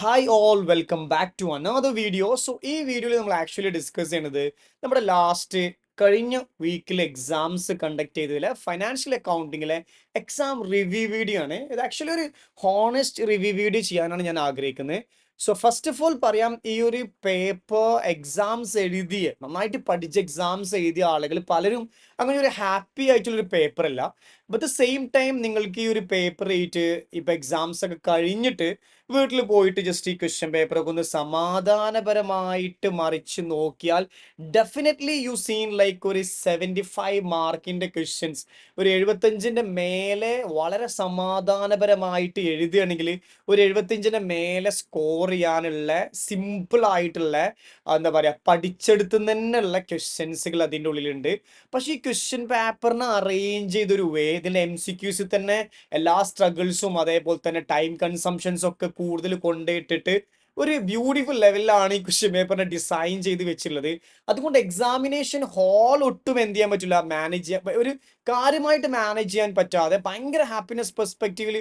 Hi all welcome back to another video. ഈ വീഡിയോയിൽ നമ്മൾ ആക്ച്വലി ഡിസ്കസ് ചെയ്യുന്നത് നമ്മുടെ ലാസ്റ്റ് കഴിഞ്ഞ വീക്കിൽ എക്സാംസ് കണ്ടക്ട് ചെയ്തതിലെ ഫൈനാൻഷ്യൽ അക്കൗണ്ടിങ്ങിലെ എക്സാം റിവ്യൂ വീഡിയോ ആണ്. ഇത് ആക്ച്വലി ഒരു ഹോണസ്റ്റ് റിവ്യൂ വീഡിയോ ചെയ്യാനാണ് ഞാൻ ആഗ്രഹിക്കുന്നത്. ഫസ്റ്റ് ഓഫ് ഓൾ പറയാം, ഈ ഒരു പേപ്പർ എക്സാംസ് എഴുതിയ നന്നായിട്ട് പഠിച്ച് എക്സാംസ് എഴുതിയ ആളുകൾ പലരും അങ്ങനെ ഒരു ഹാപ്പി ആയിട്ടുള്ളൊരു പേപ്പർ അല്ല. ബട്ട് ദ സെയിം ടൈം നിങ്ങൾക്ക് ഈ ഒരു പേപ്പർ എഴുതിയിട്ട് ഇപ്പം എക്സാംസ് ഒക്കെ കഴിഞ്ഞിട്ട് വീട്ടിൽ പോയിട്ട് ജസ്റ്റ് ഈ ക്വസ്റ്റ്യൻ പേപ്പറൊക്കെ ഒന്ന് സമാധാനപരമായിട്ട് മറിച്ച് നോക്കിയാൽ ഡെഫിനറ്റ്ലി യു സീൻ ലൈക്ക് ഒരു 75 മാർക്കിൻ്റെ ക്വസ്റ്റ്യൻസ്, ഒരു 75ൻ്റെ മേലെ വളരെ സമാധാനപരമായിട്ട് എഴുതുകയാണെങ്കിൽ ഒരു 75ൻ്റെ മേലെ സ്കോർ ചെയ്യാനുള്ള സിമ്പിൾ ആയിട്ടുള്ള എന്താ പറയുക പഠിച്ചെടുത്ത് തന്നെയുള്ള ക്വസ്റ്റ്യൻസുകൾ അതിൻ്റെ ഉള്ളിലുണ്ട്. പക്ഷേ ഈ ക്വസ്റ്റ്യൻ പേപ്പറിനെ അറേഞ്ച് ചെയ്തൊരു വേ, ഇതിൻ്റെ MCQs തന്നെ എല്ലാ സ്ട്രഗിൾസും അതേപോലെ തന്നെ ടൈം കൺസംഷൻസും ഒക്കെ കൂടുതൽ കൊണ്ടുപോയിട്ടിട്ട് ഒരു ബ്യൂട്ടിഫുൾ ലെവലിലാണ് ഈ ക്വസ്റ്റ്യൻ പേപ്പറിനെ ഡിസൈൻ ചെയ്ത് വെച്ചിട്ടുള്ളത്. അതുകൊണ്ട് എക്സാമിനേഷൻ ഹാൾ ഒട്ടും എന്ത് ചെയ്യാൻ പറ്റില്ല, മാനേജ് ചെയ്യാൻ ഒരു കാര്യമായിട്ട് മാനേജ് ചെയ്യാൻ പറ്റാതെ ഭയങ്കര ഹാപ്പിനെസ് പെർസ്പെക്റ്റീവിൽ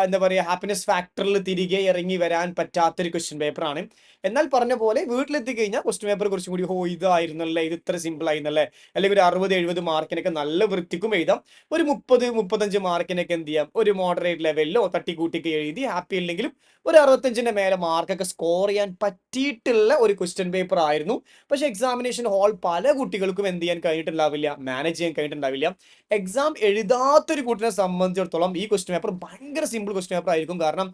എന്താ പറയുക ഹാപ്പിനെസ് ഫാക്ടറിൽ തിരികെ ഇറങ്ങി വരാൻ പറ്റാത്തൊരു ക്വസ്റ്റ്യൻ പേപ്പറാണ്. എന്നാൽ പറഞ്ഞ പോലെ വീട്ടിലെത്തി കഴിഞ്ഞാൽ ക്വസ്റ്റ്യൻ പേപ്പർ കുറച്ചും കൂടി ഇതായിരുന്നല്ലേ, ഇത് ഇത്ര സിമ്പിൾ ആയിരുന്നല്ലേ, അല്ലെങ്കിൽ ഒരു 60-70 മാർക്കിനൊക്കെ നല്ല വൃത്തിക്കും എഴുതാം. ഒരു 30-35 മാർക്കിനൊക്കെ എന്ത് ചെയ്യാം, ഒരു മോഡറേറ്റ് ലെവലിലോ തട്ടിക്കൂട്ടിക്ക് എഴുതി ഹാപ്പി അല്ലെങ്കിലും ഒരു 65ൻ്റെ മേലെ മാർക്കൊക്കെ സ്കോർ ചെയ്യാൻ പറ്റിയിട്ടുള്ള ഒരു ക്വസ്റ്റ്യൻ പേപ്പർ ആയിരുന്നു. പക്ഷെ എക്സാമിനേഷൻ ഹാൾ പല കുട്ടികൾക്കും എന്ത് ചെയ്യാൻ കഴിഞ്ഞിട്ടുണ്ടാവില്ല, മാനേജ് ചെയ്യാൻ കഴിഞ്ഞിട്ടുണ്ടാവില്ല. എക്സാം എഴുതാത്തൊരു കുട്ടിനെ സംബന്ധിച്ചിടത്തോളം ഈ ക്വസ്റ്റ്യൻ പേപ്പർ ഭയങ്കര സിമ്പിൾ ക്വസ്റ്റ്യൻ പേപ്പർ ആയിരിക്കും. കാരണം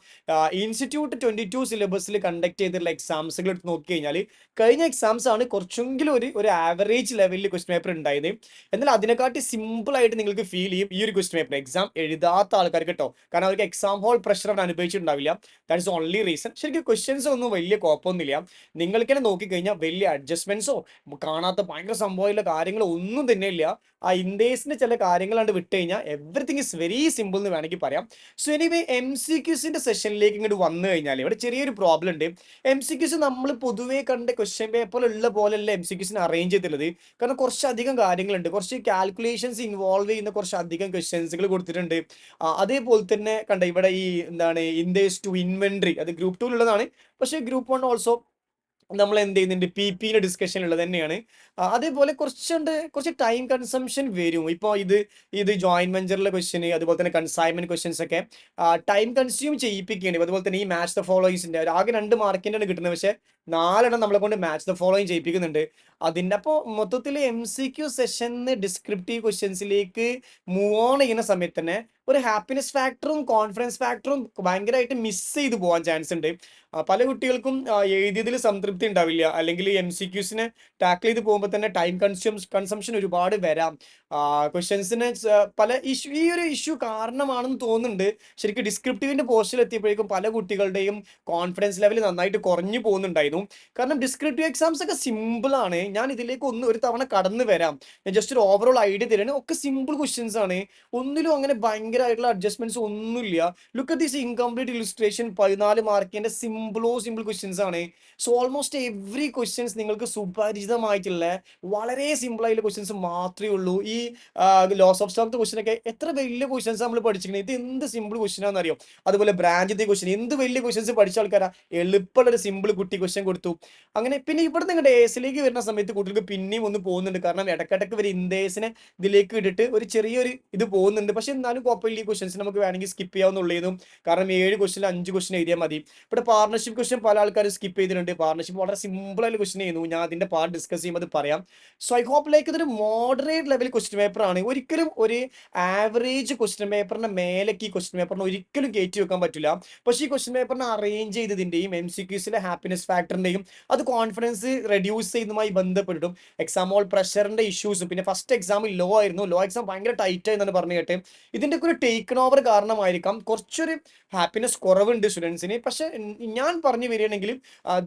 ഇൻസ്റ്റിറ്റ്യൂട്ട് 22 സിലബസിൽ കണ്ടക്ട് ചെയ്തിട്ടുള്ള എക്സാംസുകൾ എടുത്ത് നോക്കി കഴിഞ്ഞാൽ കഴിഞ്ഞ എക്സാംസ് ആണ് കുറച്ചെങ്കിലും ഒരു ആവറേജ് ലെവലിൽ ക്വസ്റ്റ്യൻ പേപ്പർ ഉണ്ടായത്. എന്നാൽ അതിനെക്കാട്ടി സിമ്പിൾ ആയിട്ട് നിങ്ങൾക്ക് ഫീൽ ചെയ്യും ഈ ഒരു ക്വസ്റ്റ്യൻ പേപ്പർ എക്സാം എഴുതാത്ത ആൾക്കാർക്ക് കേട്ടോ. കാരണം അവർക്ക് എക്സാം ഹോൾ പ്രഷർ അവർ അനുഭവിച്ചിട്ടുണ്ടാവില്ല. That is only reason. ശരിക്കും ക്വസ്റ്റ്യൻസ് ഒന്നും വലിയ കുഴപ്പമൊന്നുമില്ല. നിങ്ങൾക്ക് തന്നെ നോക്കിക്കഴിഞ്ഞാൽ വലിയ അഡ്ജസ്റ്റ്മെന്റ്സോ കാണാത്ത ഭയങ്കര സംഭവമുള്ള കാര്യങ്ങളോ ഒന്നും തന്നെ ഇല്ല. ആ ഇൻഡേഴ്സിന്റെ ചില കാര്യങ്ങളാണ്ട് വിട്ട് കഴിഞ്ഞാൽ എവറിത്തിങ് ഇസ് വെരി സിമ്പിൾ എന്ന് വേണമെങ്കിൽ പറയാം. എനിവേ MCQസിന്റെ സെഷനിലേക്ക് ഇങ്ങോട്ട് വന്നു കഴിഞ്ഞാൽ ഇവിടെ ചെറിയൊരു പ്രോബ്ലം ഉണ്ട്. MCQs നമ്മൾ പൊതുവേ കണ്ട ക്വസ്റ്റ്യൻ പേപ്പറിലുള്ള പോലെയല്ല MCQസിന് അറേഞ്ച് ചെയ്തിട്ടുള്ളത്. കാരണം കുറച്ചധികം കാര്യങ്ങളുണ്ട്, കുറച്ച് കാൽക്കുലേഷൻസ് ഇൻവോൾവ് ചെയ്യുന്ന കുറച്ചധികം ക്വസ്റ്റ്യൻസുകൾ കൊടുത്തിട്ടുണ്ട്. അതേപോലെ തന്നെ കണ്ട ഇവിടെ ഈ എന്താണ് ഇൻഡേഴ്സ് ടു ഇൻവെന്ററി, അത് ഗ്രൂപ്പ് 2 പക്ഷേ ഗ്രൂപ്പ് 1 ഓൾസോ നമ്മൾ എന്ത് ചെയ്യുന്നുണ്ട്, PP ഡിസ്കഷൻ ഉള്ളത് തന്നെയാണ്. അതേപോലെ കുറച്ച് ടൈം കൺസംഷൻ വരും. ഇപ്പോൾ ഇത് ജോയിന്റ് വെഞ്ചറിലെ ക്വസ്റ്റ്യൻ, അതുപോലെ തന്നെ കൺസൈൻമെന്റ് ക്വസ്റ്റ്യൻസ് ഒക്കെ ടൈം കൺസ്യൂം ചെയ്യിപ്പിക്കുകയാണ്. അതുപോലെ തന്നെ ഈ മാച്ച് ദ ഫോളോയിങ്സിന്റെ ആകെ 2 മാർക്കിൻ്റെ ആണ് കിട്ടുന്നത്, പക്ഷേ 4 നമ്മളെ കൊണ്ട് മാച്ച് ദ ഫോളോയിങ് ചെയ്യിപ്പിക്കുന്നുണ്ട്. അതിൻ്റെ അപ്പോൾ മൊത്തത്തിൽ MCQ സെഷന് ഡിസ്ക്രിപ്റ്റീവ് ക്വസ്റ്റ്യൻസിലേക്ക് മൂവ് ഓൺ ചെയ്യുന്ന സമയത്ത് തന്നെ ഒരു ഹാപ്പിനെസ് ഫാക്ടറും കോൺഫിഡൻസ് ഫാക്ടറും ഭയങ്കരമായിട്ട് മിസ് ചെയ്ത് പോകാൻ ചാൻസ് ഉണ്ട്. പല കുട്ടികൾക്കും എഴുതിയതിൽ സംതൃപ്തി ഉണ്ടാവില്ല, അല്ലെങ്കിൽ MCQസിനെ ടാക്കിൾ ചെയ്ത് പോകുമ്പോൾ തന്നെ ടൈം കൺസംഷൻ ഒരുപാട് വരാം. ക്വസ്റ്റ്യൻസിന് പല ഈ ഒരു ഇഷ്യൂ കാരണമാണെന്ന് തോന്നുന്നുണ്ട്. ശരിക്കും ഡിസ്ക്രിപ്റ്റീവിന്റെ പോസ്റ്റിൽ എത്തിയപ്പോഴേക്കും പല കുട്ടികളുടെയും കോൺഫിഡൻസ് ലെവൽ നന്നായിട്ട് കുറഞ്ഞു പോകുന്നുണ്ടായിരുന്നു. കാരണം ഡിസ്ക്രിപ്റ്റീവ് എക്സാംസ് ഒക്കെ സിമ്പിൾ ആണ്. ഞാൻ ഇതിലേക്ക് ഒരു തവണ കടന്നു വരാം, ഞാൻ ജസ്റ്റ് ഒരു ഓവറോൾ ഐഡിയ തരാണ്. ഒക്കെ സിമ്പിൾ ക്വസ്റ്റ്യൻസ് ആണ്, ഒന്നിലും അങ്ങനെ ഭയങ്കരമായിട്ടുള്ള അഡ്ജസ്റ്റ്മെന്റ്സ് ഒന്നുമില്ല. Look at this incomplete illustration, 14 മാർക്കിന്റെ സിമ്പിൾ ക്വസ്റ്റ്യൻസ് ആണ്. ഓൾമോസ്റ്റ് എവറി ക്വസ്റ്റ്യൻസ് നിങ്ങൾക്ക് സുപരിചിതമായിട്ടുള്ള വളരെ സിമ്പിൾ ആയിട്ടുള്ള ക്വസ്റ്റ്യൻസ് മാത്രമേ ഉള്ളൂ. ഈ ലോസ് ഓഫ് സ്റ്റോക്ക് ക്വസ്റ്റ്യൻ ഒക്കെ എത്ര വലിയ ക്വസ്റ്റ്യൻസ് നമ്മൾ പഠിച്ചിരിക്കുന്നത്, ഇത് എന്ത് സിമ്പിൾ ക്വസ്റ്റ്യൻ ആണെന്ന് അറിയോ? അതുപോലെ ബ്രാഞ്ചിന്റെ ക്വസ്റ്റ്യൻ എന്ത് വലിയ ക്വസ്റ്റ്യൻസ് പഠിച്ച ആൾക്കാരാ എളുപ്പമുള്ള ഒരു സിമ്പിൾ കുട്ടി ക്വസ്റ്റ്യൻ കൊടുത്തു. അങ്ങനെ പിന്നെ ഇവിടെ നിങ്ങളുടെ എസിലേക്ക് വരുന്ന സമയത്ത് കുട്ടികൾക്ക് പിന്നെയും ഒന്ന് പോകുന്നുണ്ട്. കാരണം ഇടക്കിടക്ക് വരെ ഇന്ത്യസിനെ ഇതിലേക്ക് ഇട്ടിട്ട് ഒരു ചെറിയൊരു ഇത് പോകുന്നുണ്ട്. പക്ഷെ എന്നാലും കുഴപ്പമില്ല, ഈ ക്വസ്റ്റ്യൻസ് നമുക്ക് വേണമെങ്കിൽ സ്കിപ്പ് ചെയ്യാവുന്നുള്ളൂ. കാരണം 7 ക്വസ്റ്റ്യൻ 5 ക്വസ്റ്റ്യൻ എഴുതിയാൽ മതി. ഇവിടെ പാർട്ണർഷിപ്പ് ക്വസ്റ്റ്യൻ പല ആൾക്കാർ സ്കിപ്പ് ചെയ്തിട്ടുണ്ട്. പാർട്ണർഷിപ്പ് വളരെ സിമ്പിൾ ആയിട്ട് ക്വസ്റ്റ്യൻ ചെയ്യുന്നു. ഞാൻ അതിന്റെ പാർട്ട് ഡിസ്കസ് ചെയ്യുമ്പോൾ അത് പറയാം. ഐ ഹോപ്പ് ലൈക്ക് ഇതൊരു മോഡറേറ്റ് ലെവൽ ക്വസ്റ്റ്യൻ പേപ്പർ ആണ്. ഒരിക്കലും ഒരു ആവറേജ് ക്വസ്റ്റ്യൻ പേപ്പറിന്റെ മേലേക്ക് ഈ ക്വസ്റ്റ്യൻ പേപ്പറിന് ഒരിക്കലും കയറ്റി വെക്കാൻ പറ്റില്ല. പക്ഷേ ഈ ക്വസ്റ്റ്യൻ പേപ്പറിനെ അറേഞ്ച് ചെയ്തതിന്റെയും MCQസിലെ ഹാപ്പിനെസ് ഫാക്ടറിന്റെയും അത് കോൺഫിഡൻസ് റെഡ്യൂസ് ചെയ്യുന്നതുമായി ബന്ധപ്പെട്ടിട്ടും എക്സാം ഹോൾ പ്രഷറിന്റെ ഇഷ്യൂസും, പിന്നെ ഫസ്റ്റ് എക്സാം ലോ ആയിരുന്നു, ലോ എക്സാം ഭയങ്കര ടൈറ്റ് ആയിരുന്നു പറഞ്ഞു കേട്ടെ. ഇതിന്റെ ഒക്കെ ഒരു ടേക്കൺ ഓവർ കാരണമായിരിക്കാം കുറച്ചൊരു ഹാപ്പിനെസ് കുറവുണ്ട് സ്റ്റുഡൻസിന്. പക്ഷെ ഞാൻ പറഞ്ഞു വരികയാണെങ്കിൽ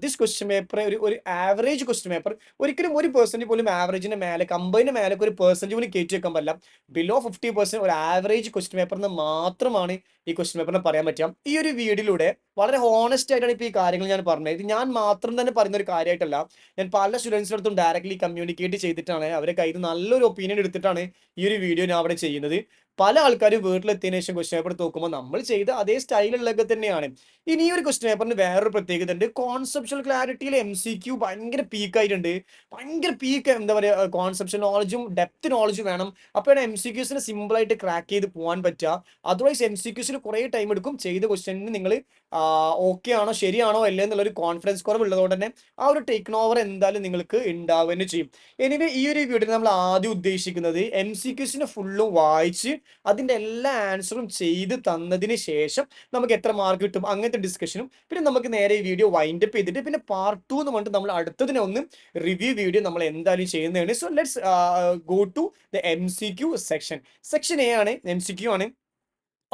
ദിസ് ക്വസ്റ്റ്യൻ പേപ്പർ ഒരു ആവറേജ് ക്വസ്റ്റ്യൻ പേപ്പർ, ഒരിക്കലും 1% പോലും ആവറേജിന്റെ മേലെ 50 മേലേക്ക് ഒരു പെർസെന്റ് പോലും കയറ്റി വെക്കാൻ പറ്റില്ല. ബിലോ 50% ഒരു ആവറേജ് ക്വസ്റ്റ്യൻ പേപ്പർ എന്ന് മാത്രമാണ് ഈ ക്വസ്റ്റ്യൻ പേപ്പറിനെ പറയാൻ പറ്റുക. ഈ ഒരു വീഡിയോയിലൂടെ വളരെ ഹോണസ്റ്റ് ആയിട്ടാണ് ഇപ്പോൾ ഈ കാര്യങ്ങൾ ഞാൻ പറഞ്ഞത്. ഇത് ഞാൻ മാത്രം തന്നെ പറയുന്ന ഒരു കാര്യമായിട്ടല്ല, ഞാൻ പല സ്റ്റുഡൻസിൻ്റെ അടുത്തും ഡയറക്റ്റ്ലി കമ്മ്യൂണിക്കേറ്റ് ചെയ്തിട്ടാണ് അവരെ കയ്യിൽ നല്ലൊരു ഒപ്പീനിയൻ എടുത്തിട്ടാണ് ഈ ഒരു വീഡിയോ ഞാൻ അവിടെ ചെയ്യുന്നത്. പല ആൾക്കാരും വീട്ടിലെത്തിയതിനു ശേഷം ക്വസ്റ്റ്യൻ പേപ്പർ നോക്കുമ്പോൾ നമ്മൾ ചെയ്ത അതേ സ്റ്റൈലുള്ളതൊക്കെ തന്നെയാണ്. ഇനി ഈ ഒരു ക്വസ്റ്റ്യൻ പേപ്പറിന് വേറൊരു പ്രത്യേകത ഉണ്ട്. കോൺസെപ്ച്വൽ ക്ലാരിറ്റിയിൽ MCQ ഭയങ്കര പീക്കായിട്ടുണ്ട്. ഭയങ്കര പീക്ക് എന്താ പറയുക, കോൺസെപ്ച്വൽ നോളജും ഡെപ്ത് നോളജും വേണം. അപ്പോഴാണ് MCQസിന് സിമ്പിളായിട്ട് ക്രാക്ക് ചെയ്ത് പോകാൻ പറ്റുക. അതർവൈസ് MCQസിന് കുറേ ടൈം എടുക്കും. ചെയ്ത ക്വസ്റ്റ്യനിന് നിങ്ങൾ ഓക്കെ ആണോ ശരിയാണോ അല്ലേ എന്നുള്ളൊരു കോൺഫിഡൻസ് കുറവ് ഉള്ളതുകൊണ്ട് തന്നെ ആ ഒരു ടേക്ക് ഓവർ എന്തായാലും നിങ്ങൾക്ക് ഉണ്ടാവുക തന്നെ ചെയ്യും. എനിവേ ഈ ഒരു വീഡിയോ നമ്മൾ ആദ്യം ഉദ്ദേശിക്കുന്നത് MCQസിനെ ഫുള്ളും വായിച്ച് അതിൻ്റെ എല്ലാ ആൻസറും ചെയ്ത് തന്നതിന് ശേഷം നമുക്ക് എത്ര മാർക്ക് കിട്ടും അങ്ങനത്തെ ഡിസ്കഷനും, പിന്നെ നമുക്ക് നേരെ ഈ വീഡിയോ വൈൻഡപ്പ് ചെയ്തിട്ട് പിന്നെ പാർട്ട് 2 എന്ന് പറഞ്ഞിട്ട് നമ്മൾ അടുത്തതിനെ ഒന്ന് റിവ്യൂ വീഡിയോ നമ്മൾ എന്തായാലും ചെയ്യുന്നതാണ്. So let's go to the MCQ section. Section A ആണ്, MCQ ആണ്.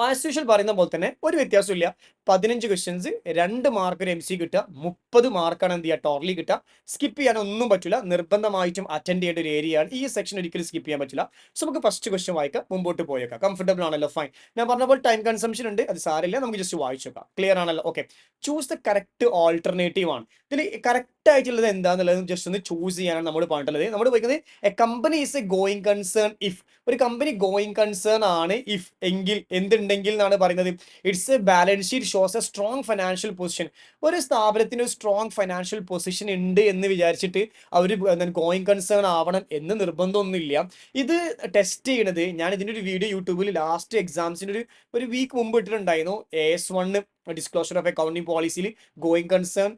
ആസ് യൂഷ്വൽ പറയുന്ന പോലെ തന്നെ ഒരു വ്യത്യാസമില്ല. 15 ക്വസ്റ്റ്യൻസ്, 2 മാർക്ക് ഒരു MC കിട്ടുക, 30 മാർക്കാണ് എന്ത് ചെയ്യുക ടോട്ടലി കിട്ടുക. സ്കിപ്പ് ചെയ്യാൻ ഒന്നും പറ്റില്ല, നിർബന്ധമായിട്ടും അറ്റൻഡ് ചെയ്യേണ്ട ഒരു ഏരിയയാണ് ഈ സെക്ഷൻ, ഒരിക്കലും സ്കിപ്പ് ചെയ്യാൻ പറ്റില്ല. സോ നമുക്ക് ഫസ്റ്റ് ക്വസ്റ്റ്യൻ വായിക്കാം, മുമ്പോട്ട് പോയേക്കാം. കംഫർട്ടബിൾ ആണല്ലോ? ഫൈൻ. ഞാൻ പറഞ്ഞ പോലെ ടൈം കൺസംഷൻ ഉണ്ട്, അത് സാരില്ല, നമുക്ക് ജസ്റ്റ് വായിച്ചു നോക്കാം. ക്ലിയർ ആണല്ലോ? Okay. Choose the correct alternative ആണ്. ഇതിൽ കറക്റ്റ് ആയിട്ടുള്ളത് എന്താണെന്നുള്ളത് ജസ്റ്റ് ഒന്ന് ചൂസ് ചെയ്യാനാണ് നമ്മൾ പറഞ്ഞിട്ടുള്ളത്. നമ്മൾ പറയുന്നത് A company is A going concern if. ഒരു കമ്പനി ഗോയിങ് കൺസേൺ ആണ് ഇഫ് എങ്കിൽ, എന്തുണ്ടെങ്കിൽ എന്നാണ് പറയുന്നത്. It's A balance sheet shows A strong financial position. ഒരു സ്ഥാപനത്തിന് ഒരു സ്ട്രോങ് ഫൈനാൻഷ്യൽ പൊസിഷൻ ഉണ്ട് എന്ന് വിചാരിച്ചിട്ട് അവർ ഗോയിങ് കൺസേൺ ആവണം എന്ന് നിർബന്ധമൊന്നുമില്ല. ഇത് ടെസ്റ്റ് ചെയ്യണത്, ഞാൻ ഇതിൻ്റെ ഒരു വീഡിയോ യൂട്യൂബിൽ ലാസ്റ്റ് എക്സാംസിന് ഒരു വീക്ക് മുമ്പ് ഇട്ടിട്ടുണ്ടായിരുന്നു. AS1 ഡിസ്ക്ലോഷർ ഓഫ് അക്കൗണ്ടിങ് പോളിസിയിൽ ഗോയിങ് കൺസേൺ,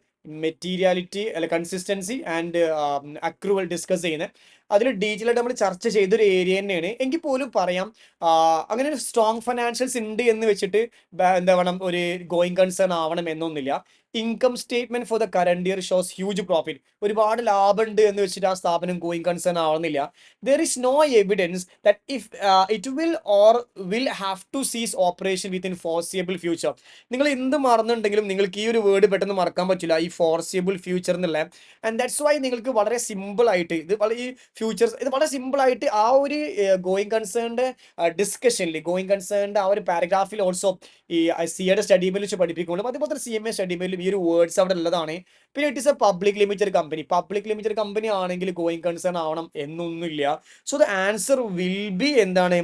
മെറ്റീരിയാലിറ്റി അല്ല കൺസിസ്റ്റൻസി ആൻഡ് അക്രൂവൽ ഡിസ്കസ് ചെയ്യുന്നത്. അതിൽ ഡീറ്റെയിൽ ആയിട്ട് നമ്മൾ ചർച്ച ചെയ്തൊരു ഏരിയ തന്നെയാണ്. എങ്കിൽ പോലും പറയാം, അങ്ങനെ ഒരു സ്ട്രോങ് ഫൈനാൻഷ്യൽസ് ഉണ്ട് എന്ന് വെച്ചിട്ട് എന്താ വേണം ഒരു ഗോയിങ് കൺസേൺ ആവണം എന്നൊന്നുമില്ല. Income statement for the current year shows huge profit. ഒരുപാട് ലാഭം ഉണ്ട് എന്ന് വെച്ചിട്ട് ആ സ്ഥാപനം ഗോയിങ് കൺസേൺ ആവുന്നില്ല. There is no evidence that if it will or will have to cease operation within foreseeable future. നിങ്ങൾ എന്ത് മറന്നുണ്ടെങ്കിലും നിങ്ങൾക്ക് ഈ ഒരു വേർഡ് പെട്ടെന്ന് മറക്കാൻ പറ്റില്ല, ഈ ഫോർസിയബിൾ ഫ്യൂച്ചർ എന്നുള്ള. ആൻഡ് ദാറ്റ്സ് വൈ നിങ്ങൾക്ക് വളരെ സിമ്പിൾ ആയിട്ട് ഇത് ഈ ഫ്യൂച്ചേഴ്സ് ഇത് വളരെ സിമ്പിൾ ആയിട്ട് ആ ഒരു ഗോയിങ് കൺസേണിന്റെ ഡിസ്കഷനിൽ, ഗോയിങ് കൺസേണിന്റെ ആ ഒരു പാരഗ്രാഫിൽ ഓൾസോ ഈ സിയുടെ സ്റ്റഡി മെയിൽ വെച്ച് പഠിപ്പിക്കുമ്പോഴും അതുപോലെ തന്നെ CMA സ്റ്റഡി മെയിലും ഈ ഒരു വേർഡ്സ് അവിടെ ഉള്ളതാണ്. പിന്നെ it is a public limited company. Public limited company ആണെങ്കിൽ ഗോയിങ് കൺസേൺ ആവണം എന്നൊന്നുമില്ല. So the answer will be എന്താണ്,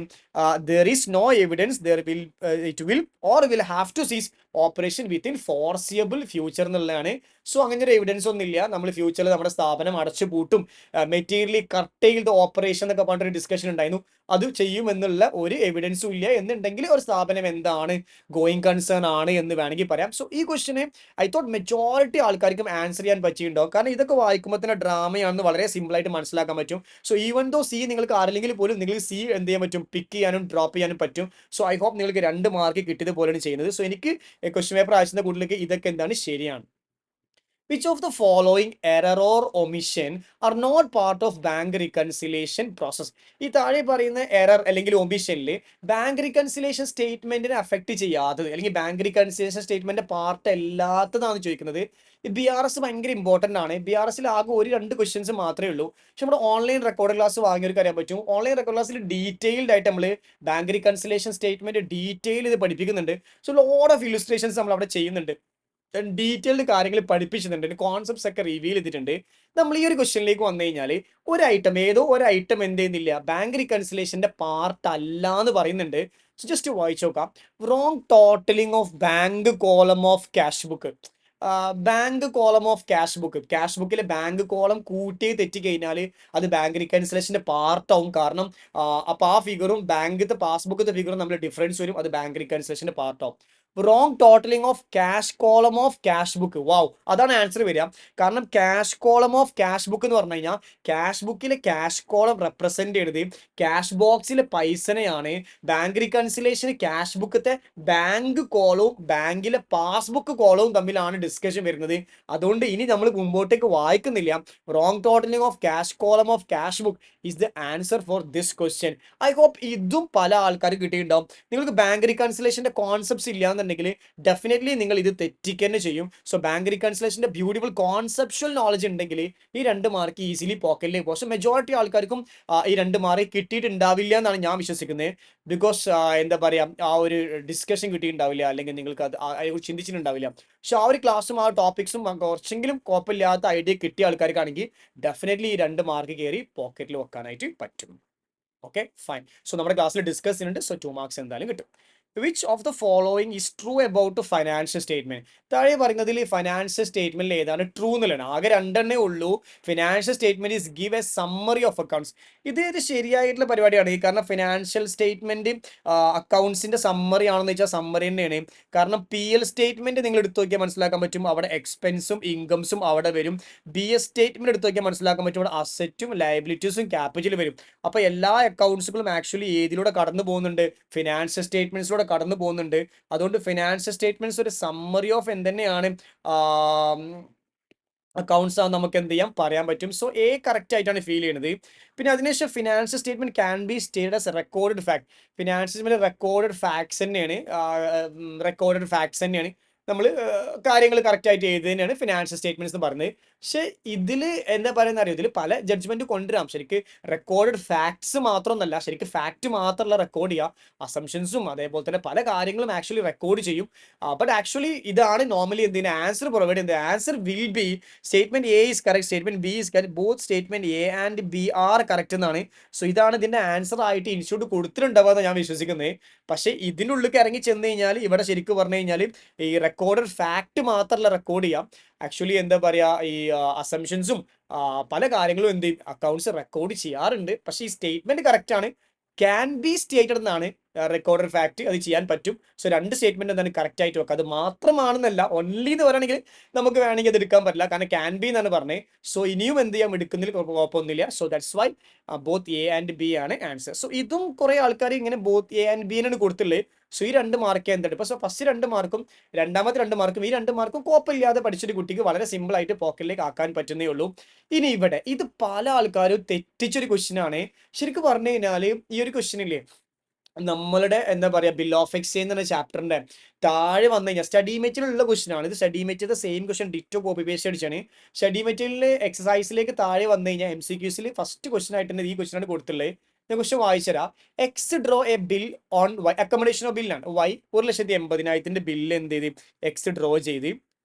there is no evidence there will it will or will have to cease operation within foreseeable future എന്നുള്ളതാണ്. So അങ്ങനെ ഒരു evidence ഒന്നുമില്ല നമ്മൾ ഫ്യൂച്ചറിൽ നമ്മുടെ സ്ഥാപനം അടച്ചു പൂട്ടും, മെറ്റീരിയലി കർട്ടെയിൽ ദ ഓപ്പറേഷൻ എന്നൊക്കെ പറഞ്ഞിട്ടൊരു ഡിസ്കഷൻ ഉണ്ടായിരുന്നു. അത് ചെയ്യുമെന്നുള്ള ഒരു എവിഡൻസും ഇല്ല. എന്നുണ്ടെങ്കിൽ ഒരു സ്ഥാപനം എന്താണ് ഗോയിങ് കൺസേൺ ആണ് എന്ന് വേണമെങ്കിൽ പറയാം. സോ ഈ ക്വസ്റ്റിനെ ഐ തോട്ട് മെജോറിറ്റി ആൾക്കാർക്കും ആൻസർ ചെയ്യാൻ പറ്റിയിട്ടുണ്ടാവും. കാരണം ഇതൊക്കെ വായിക്കുമ്പോൾ തന്നെ ഡ്രാമയാണെന്ന് വളരെ സിമ്പിൾ ആയിട്ട് മനസ്സിലാക്കാൻ പറ്റും. സോ ഈവൻ ദോ സി നിങ്ങൾക്ക് അറിയില്ലെങ്കിൽ പോലും നിങ്ങൾക്ക് സി എന്ത് ചെയ്യാൻ പറ്റും, പിക്ക് ചെയ്യാനും ഡ്രോപ്പ് ചെയ്യാനും പറ്റും. സോ ഐ ഹോപ്പ് നിങ്ങൾക്ക് 2 മാർക്ക് കിട്ടിയത് പോലെയാണ് ചെയ്യുന്നത്. സോ എനിക്ക് ക്വസ്റ്റ്യൻ പേപ്പർ അയച്ചതിന്റെ കൂടുതലേക്ക് ഇതൊക്കെ എന്താണ് ശരിയാണ്. Which of the following error or omission are not part of bank reconciliation process? ഈ താഴെ പറയുന്ന എറർ അല്ലെങ്കിൽ ഒമിഷനിൽ ബാങ്ക് റിക്കൺസിലേഷൻ സ്റ്റേറ്റ്മെന്റിനെ അഫക്ട് ചെയ്യാത്തത് അല്ലെങ്കിൽ ബാങ്ക് റിക്കൺസിലേഷൻ സ്റ്റേറ്റ്മെന്റ് പാർട്ട് അല്ലാത്തതാണ് ചോദിക്കുന്നത്. BRS ഭയങ്കര ഇമ്പോർട്ടന്റ് ആണ്. BRSൽ ആകെ 1-2 ക്വസ്റ്റ്യൻസ് മാത്രമേ ഉള്ളൂ. പക്ഷെ നമ്മുടെ ഓൺലൈൻ റെക്കോർഡ് ക്ലാസ് വാങ്ങിയവർക്ക് അറിയാൻ പറ്റും. ഓൺലൈൻ റെക്കോർഡ് ക്ലാസ്സിൽ ഡീറ്റെയിൽഡ് ആയിട്ട് നമ്മൾ ബാങ്ക് റിക്കൺസിലേഷൻ സ്റ്റേറ്റ്മെന്റ് ഡീറ്റെയിൽ ഇത് പഠിപ്പിക്കുന്നുണ്ട്. സോ ലോഡ് ഓഫ് ഇലുസ്ട്രേഷൻസ് നമ്മൾ അവിടെ ചെയ്യുന്നുണ്ട്, ഡീറ്റെയിൽഡ് കാര്യങ്ങൾ പഠിപ്പിച്ചിട്ടുണ്ട്, കോൺസെപ്റ്റ്സ് ഒക്കെ റിവീൽ ചെയ്തിട്ടുണ്ട്. നമ്മൾ ഈ ഒരു ക്വസ്റ്റ്യനിലേക്ക് വന്നു കഴിഞ്ഞാൽ ഒരു ഐറ്റം, ഏതോ ഒരു ഐറ്റം എന്ത് ചെയ്യുന്നില്ല, ബാങ്ക് റിക്കൺസിലേഷന്റെ പാർട്ട് അല്ല എന്ന് പറയുന്നുണ്ട്. സോ ജസ്റ്റ് വായിച്ചു നോക്കാം. Wrong totalling of bank column of cash book. Bank column of cash book, cash ബുക്കിലെ ബാങ്ക് കോളം കൂട്ടി തെറ്റിക്കഴിഞ്ഞാൽ അത് ബാങ്ക് റിക്കൺസിലേഷന്റെ പാർട്ടാവും. കാരണം അപ്പോൾ ആ ഫിഗറും ബാങ്കിത്തെ പാസ്ബുക്കത്തെ ഫിഗറും നമ്മൾ ഡിഫറൻസ് വരും, അത് ബാങ്ക് റിക്കൺസിലേഷന്റെ പാർട്ടാവും. Wrong totalling of cash column of cash book. Wow, അതാണ് ആൻസർ വരിക. കാരണം cash column of cash book എന്ന് പറഞ്ഞു കഴിഞ്ഞാൽ ക്യാഷ് ബുക്കിലെ ക്യാഷ് കോളം റെപ്രസെന്റ് ചെയ്തത് ക്യാഷ് ബോക്സിലെ പൈസനെയാണ്. ബാങ്ക് റിക്കൺസിലേഷന് ക്യാഷ് ബുക്കത്തെ ബാങ്ക് കോളവും ബാങ്കിലെ പാസ്ബുക്ക് കോളവും തമ്മിലാണ് ഡിസ്കഷൻ വരുന്നത്. അതുകൊണ്ട് ഇനി നമ്മൾ മുമ്പോട്ടേക്ക് വായിക്കുന്നില്ല. Wrong totalling of cash column of cash book is the answer for this question. I hope ഇതും പല ആൾക്കാരും കിട്ടിയിട്ടുണ്ടാവും. നിങ്ങൾക്ക് ബാങ്ക് റിക്കൺസിലേഷന്റെ കോൺസെപ്റ്റ്സ് ഇല്ലാന്നുണ്ടെങ്കിൽ ഡെഫിനറ്റ്ലി നിങ്ങൾ ഇത് തെറ്റിക്കുക തന്നെ ചെയ്യും. സോ ബാങ്ക് റിക്കൺസിലേഷന്റെ ബ്യൂട്ടിഫുൾ കോൺസെപ്ച്വൽ നോളജ് ഉണ്ടെങ്കിൽ ഈ 2 മാർക്ക് ഈസിലി പോക്കറ്റിലേക്ക് പോകും. പക്ഷെ മെജോറിറ്റി ആൾക്കാർക്കും ഈ 2 മാർക്ക് കിട്ടിയിട്ടുണ്ടാവില്ല എന്നാണ് ഞാൻ വിശ്വസിക്കുന്നത്. ബിക്കോസ് എന്താ പറയുക, ആ ഒരു ഡിസ്കഷൻ കിട്ടിയിട്ടുണ്ടാവില്ല, അല്ലെങ്കിൽ നിങ്ങൾക്ക് അത് ചിന്തിച്ചിട്ടുണ്ടാവില്ല. പക്ഷെ ആ ഒരു ക്ലാസ്സും ആ ടോപ്പിക്സും കുറച്ചെങ്കിലും കുഴപ്പമില്ലാത്ത ഐഡിയ കിട്ടിയ ആൾക്കാർക്കാണെങ്കിൽ ഡെഫിനറ്റ്ലി ഈ 2 മാർക്ക് കയറി പോക്കറ്റിൽ വെക്കാനായിട്ട് പറ്റും. Okay fine. സോ നമ്മുടെ ക്ലാസ്സിൽ ഡിസ്കസ് ചെയ്യുന്നുണ്ട്. സോ 2 മാർക്സ് എന്തായാലും കിട്ടും. Which of the following is true about financial statement? താഴെ പറയുന്നതിൽ ഫൈനാൻഷ്യൽ സ്റ്റേറ്റ്മെന്റിൽ ഏതാണ് ട്രൂ എന്നുള്ളതാണ്. ആകെ രണ്ടെണ്ണേ ഉള്ളൂ. Financial statement is give A summary of accounts. ഇത് ശരിയായിട്ടുള്ള പരിപാടിയാണ്. കാരണം ഫിനാൻഷ്യൽ സ്റ്റേറ്റ്മെന്റ് അക്കൗണ്ട്സിന്റെ സമ്മറി ആണെന്ന് വെച്ചാൽ സമ്മറി തന്നെയാണ്. കാരണം PL സ്റ്റേറ്റ്മെന്റ് നിങ്ങൾ എടുത്തു നോക്കിയാൽ മനസ്സിലാക്കാൻ പറ്റും, അവിടെ എക്സ്പെൻസും ഇൻകംസും അവിടെ വരും. BS സ്റ്റേറ്റ്മെന്റ് എടുത്തു നോക്കിയാൽ മനസ്സിലാക്കാൻ പറ്റും, അവിടെ അസറ്റും ലയബിലിറ്റീസും ക്യാപിറ്റൽ വരും. അപ്പൊ എല്ലാ അക്കൗണ്ട്സുകളും ആക്ച്വലി ഏതിലൂടെ കടന്നു പോകുന്നുണ്ട്? ഫിനാൻഷ്യൽ സ്റ്റേറ്റ്മെന്റ്സിലൂടെ കടന്നു പോകുന്നുണ്ട്. അതുകൊണ്ട് ഫിനാൻഷ്യൽ സ്റ്റേറ്റ്മെന്റ്സ് ഒരു സമ്മറി ഓഫ് എന്തെന്നെയാണ് അക്കൗണ്ട്സ് ആണ് നമുക്ക് എന്ത് ചെയ്യാം പറയാൻ പറ്റും. സോ എ കറക്റ്റ് ആയിട്ടാണ് ഫീൽ ചെയ്യുന്നത്. പിന്നെ അതിനുശേഷം financial statement can be stated as recorded fact. Financial statement recorded facts തന്നെയാണ്, നമ്മൾ കാര്യങ്ങൾ കറക്റ്റ് ആയിട്ട് എഴുതി തന്നെയാണ് ഫിനാൻഷ്യൽ സ്റ്റേറ്റ്മെന്റ്സ് എന്ന് പറയുന്നത്. പക്ഷെ ഇതിൽ എന്താ പറയുന്ന അറിയോ, ഇതിൽ പല ജഡ്ജ്മെന്റ് കൊണ്ടുവരാം. ശരിക്ക് റെക്കോർഡഡ് ഫാക്ട്സ് മാത്രമൊന്നല്ല, ശരിക്കും ഫാക്ട് മാത്രമല്ല റെക്കോർഡ് ചെയ്യുക, അസംഷൻസും അതേപോലെ തന്നെ പല കാര്യങ്ങളും ആക്ച്വലി റെക്കോർഡ് ചെയ്യും. ബട്ട് ആക്ച്വലി ഇതാണ് നോർമലി എന്തിന് ആൻസർ പ്രൊവൈഡ് ചെയ്യുന്നത്. Answer will B statement A is correct, statement B is correct, both statement A and B are correct എന്നാണ്. സോ ഇതാണ് ഇതിന്റെ ആൻസർ ആയിട്ട് ഇൻസ്റ്റിറ്റ്യൂട്ട് കൊടുത്തിട്ടുണ്ടാവുക ഞാൻ വിശ്വസിക്കുന്നത്. പക്ഷേ ഇതിനുള്ളിൽ ഇറങ്ങി ചെന്ന് കഴിഞ്ഞാൽ ഇവിടെ ശരിക്കും പറഞ്ഞു കഴിഞ്ഞാൽ ഈ റെക്കോർഡഡ് ഫാക്ട് മാത്രമല്ല റെക്കോർഡ് ചെയ്യാം, ആക്ച്വലി എന്താ പറയുക, ഈ അസംഷൻസും പല കാര്യങ്ങളും എന്ത് ചെയ്യും അക്കൗണ്ട്സ് റെക്കോർഡ് ചെയ്യാറുണ്ട്. പക്ഷേ ഈ സ്റ്റേറ്റ്മെന്റ് കറക്റ്റ് ആണ്, ക്യാൻ ബി സ്റ്റേറ്റഡ് എന്നാണ് റെക്കോർഡഡ് ഫാക്ട്, അത് ചെയ്യാൻ പറ്റും. സോ രണ്ട് സ്റ്റേറ്റ്മെന്റ് എന്താണ് കറക്റ്റ് ആയിട്ട് വെക്കുക. അത് മാത്രമാണെന്നല്ല, ഓൺലി എന്ന് പറയുകയാണെങ്കിൽ നമുക്ക് വേണമെങ്കിൽ അത് എടുക്കാൻ പറ്റില്ല, കാരണം ക്യാൻ ബി എന്നാണ് പറഞ്ഞത്. സോ ഇനിയും എന്ത് ചെയ്യാം, എടുക്കുന്നതിൽ കുഴപ്പമൊന്നുമില്ല. So that's why both A and B ആണ് ആൻസർ. സോ ഇതും കുറെ ആൾക്കാർ ഇങ്ങനെ ബോത്ത് എ ആൻഡ് ബി ആണ് കൊടുത്തുള്ളത്. സോ ഈ 2 മാർക്ക് എന്താണ് ഇപ്പൊ, സോ ഫസ്റ്റ് 2 മാർക്കും രണ്ടാമത്തെ 2 മാർക്കും, ഈ 2 മാർക്കും കുഴപ്പമില്ലാതെ പഠിച്ചൊരു കുട്ടിക്ക് വളരെ സിമ്പിൾ ആയിട്ട് പോക്കറ്റിലേക്ക് ആക്കാൻ പറ്റുന്നേ ഉള്ളൂ. ഇനി ഇവിടെ ഇത് പല ആൾക്കാരും തെറ്റിച്ചൊരു ക്വസ്റ്റ്യൻ ആണ്. ശരിക്കും പറഞ്ഞു കഴിഞ്ഞാൽ ഈ ഒരു ക്വസ്റ്റ്യൻ ഇല്ലേ, നമ്മളുടെ എന്താ പറയാ ബിൽ ഓഫ് എക്സ്ചേഞ്ച് എന്ന ചാപ്റ്ററിന്റെ താഴെ വന്നു കഴിഞ്ഞാൽ സ്റ്റഡി മെറ്റീരിയലുള്ള ക്വസ്റ്റ്യൻ ആണ് ഇത്. Study material same question ditto copy paste അടിച്ചാണ്. സ്റ്റഡി മെറ്റീരിയലിൽ എക്സസൈസിലേക്ക് താഴെ വന്നു കഴിഞ്ഞാൽ MCQസിൽ ഫസ്റ്റ് ക്വസ്റ്റ്യൻ ആയിട്ട് തന്നെ ഈ ക്വസ്റ്റ്യൻ ആണ് കൊടുത്തുള്ളത്. ഞാൻ ക്വസ്റ്റ്യൻ വായിച്ചുതരാം. X draw a bill on Y, accommodation of ബില്ലാണ് വൈ, 1,80,000 ബില്ല് എന്ത് ചെയ്ത് എക്സ് ഡ്രോ ചെയ്ത്.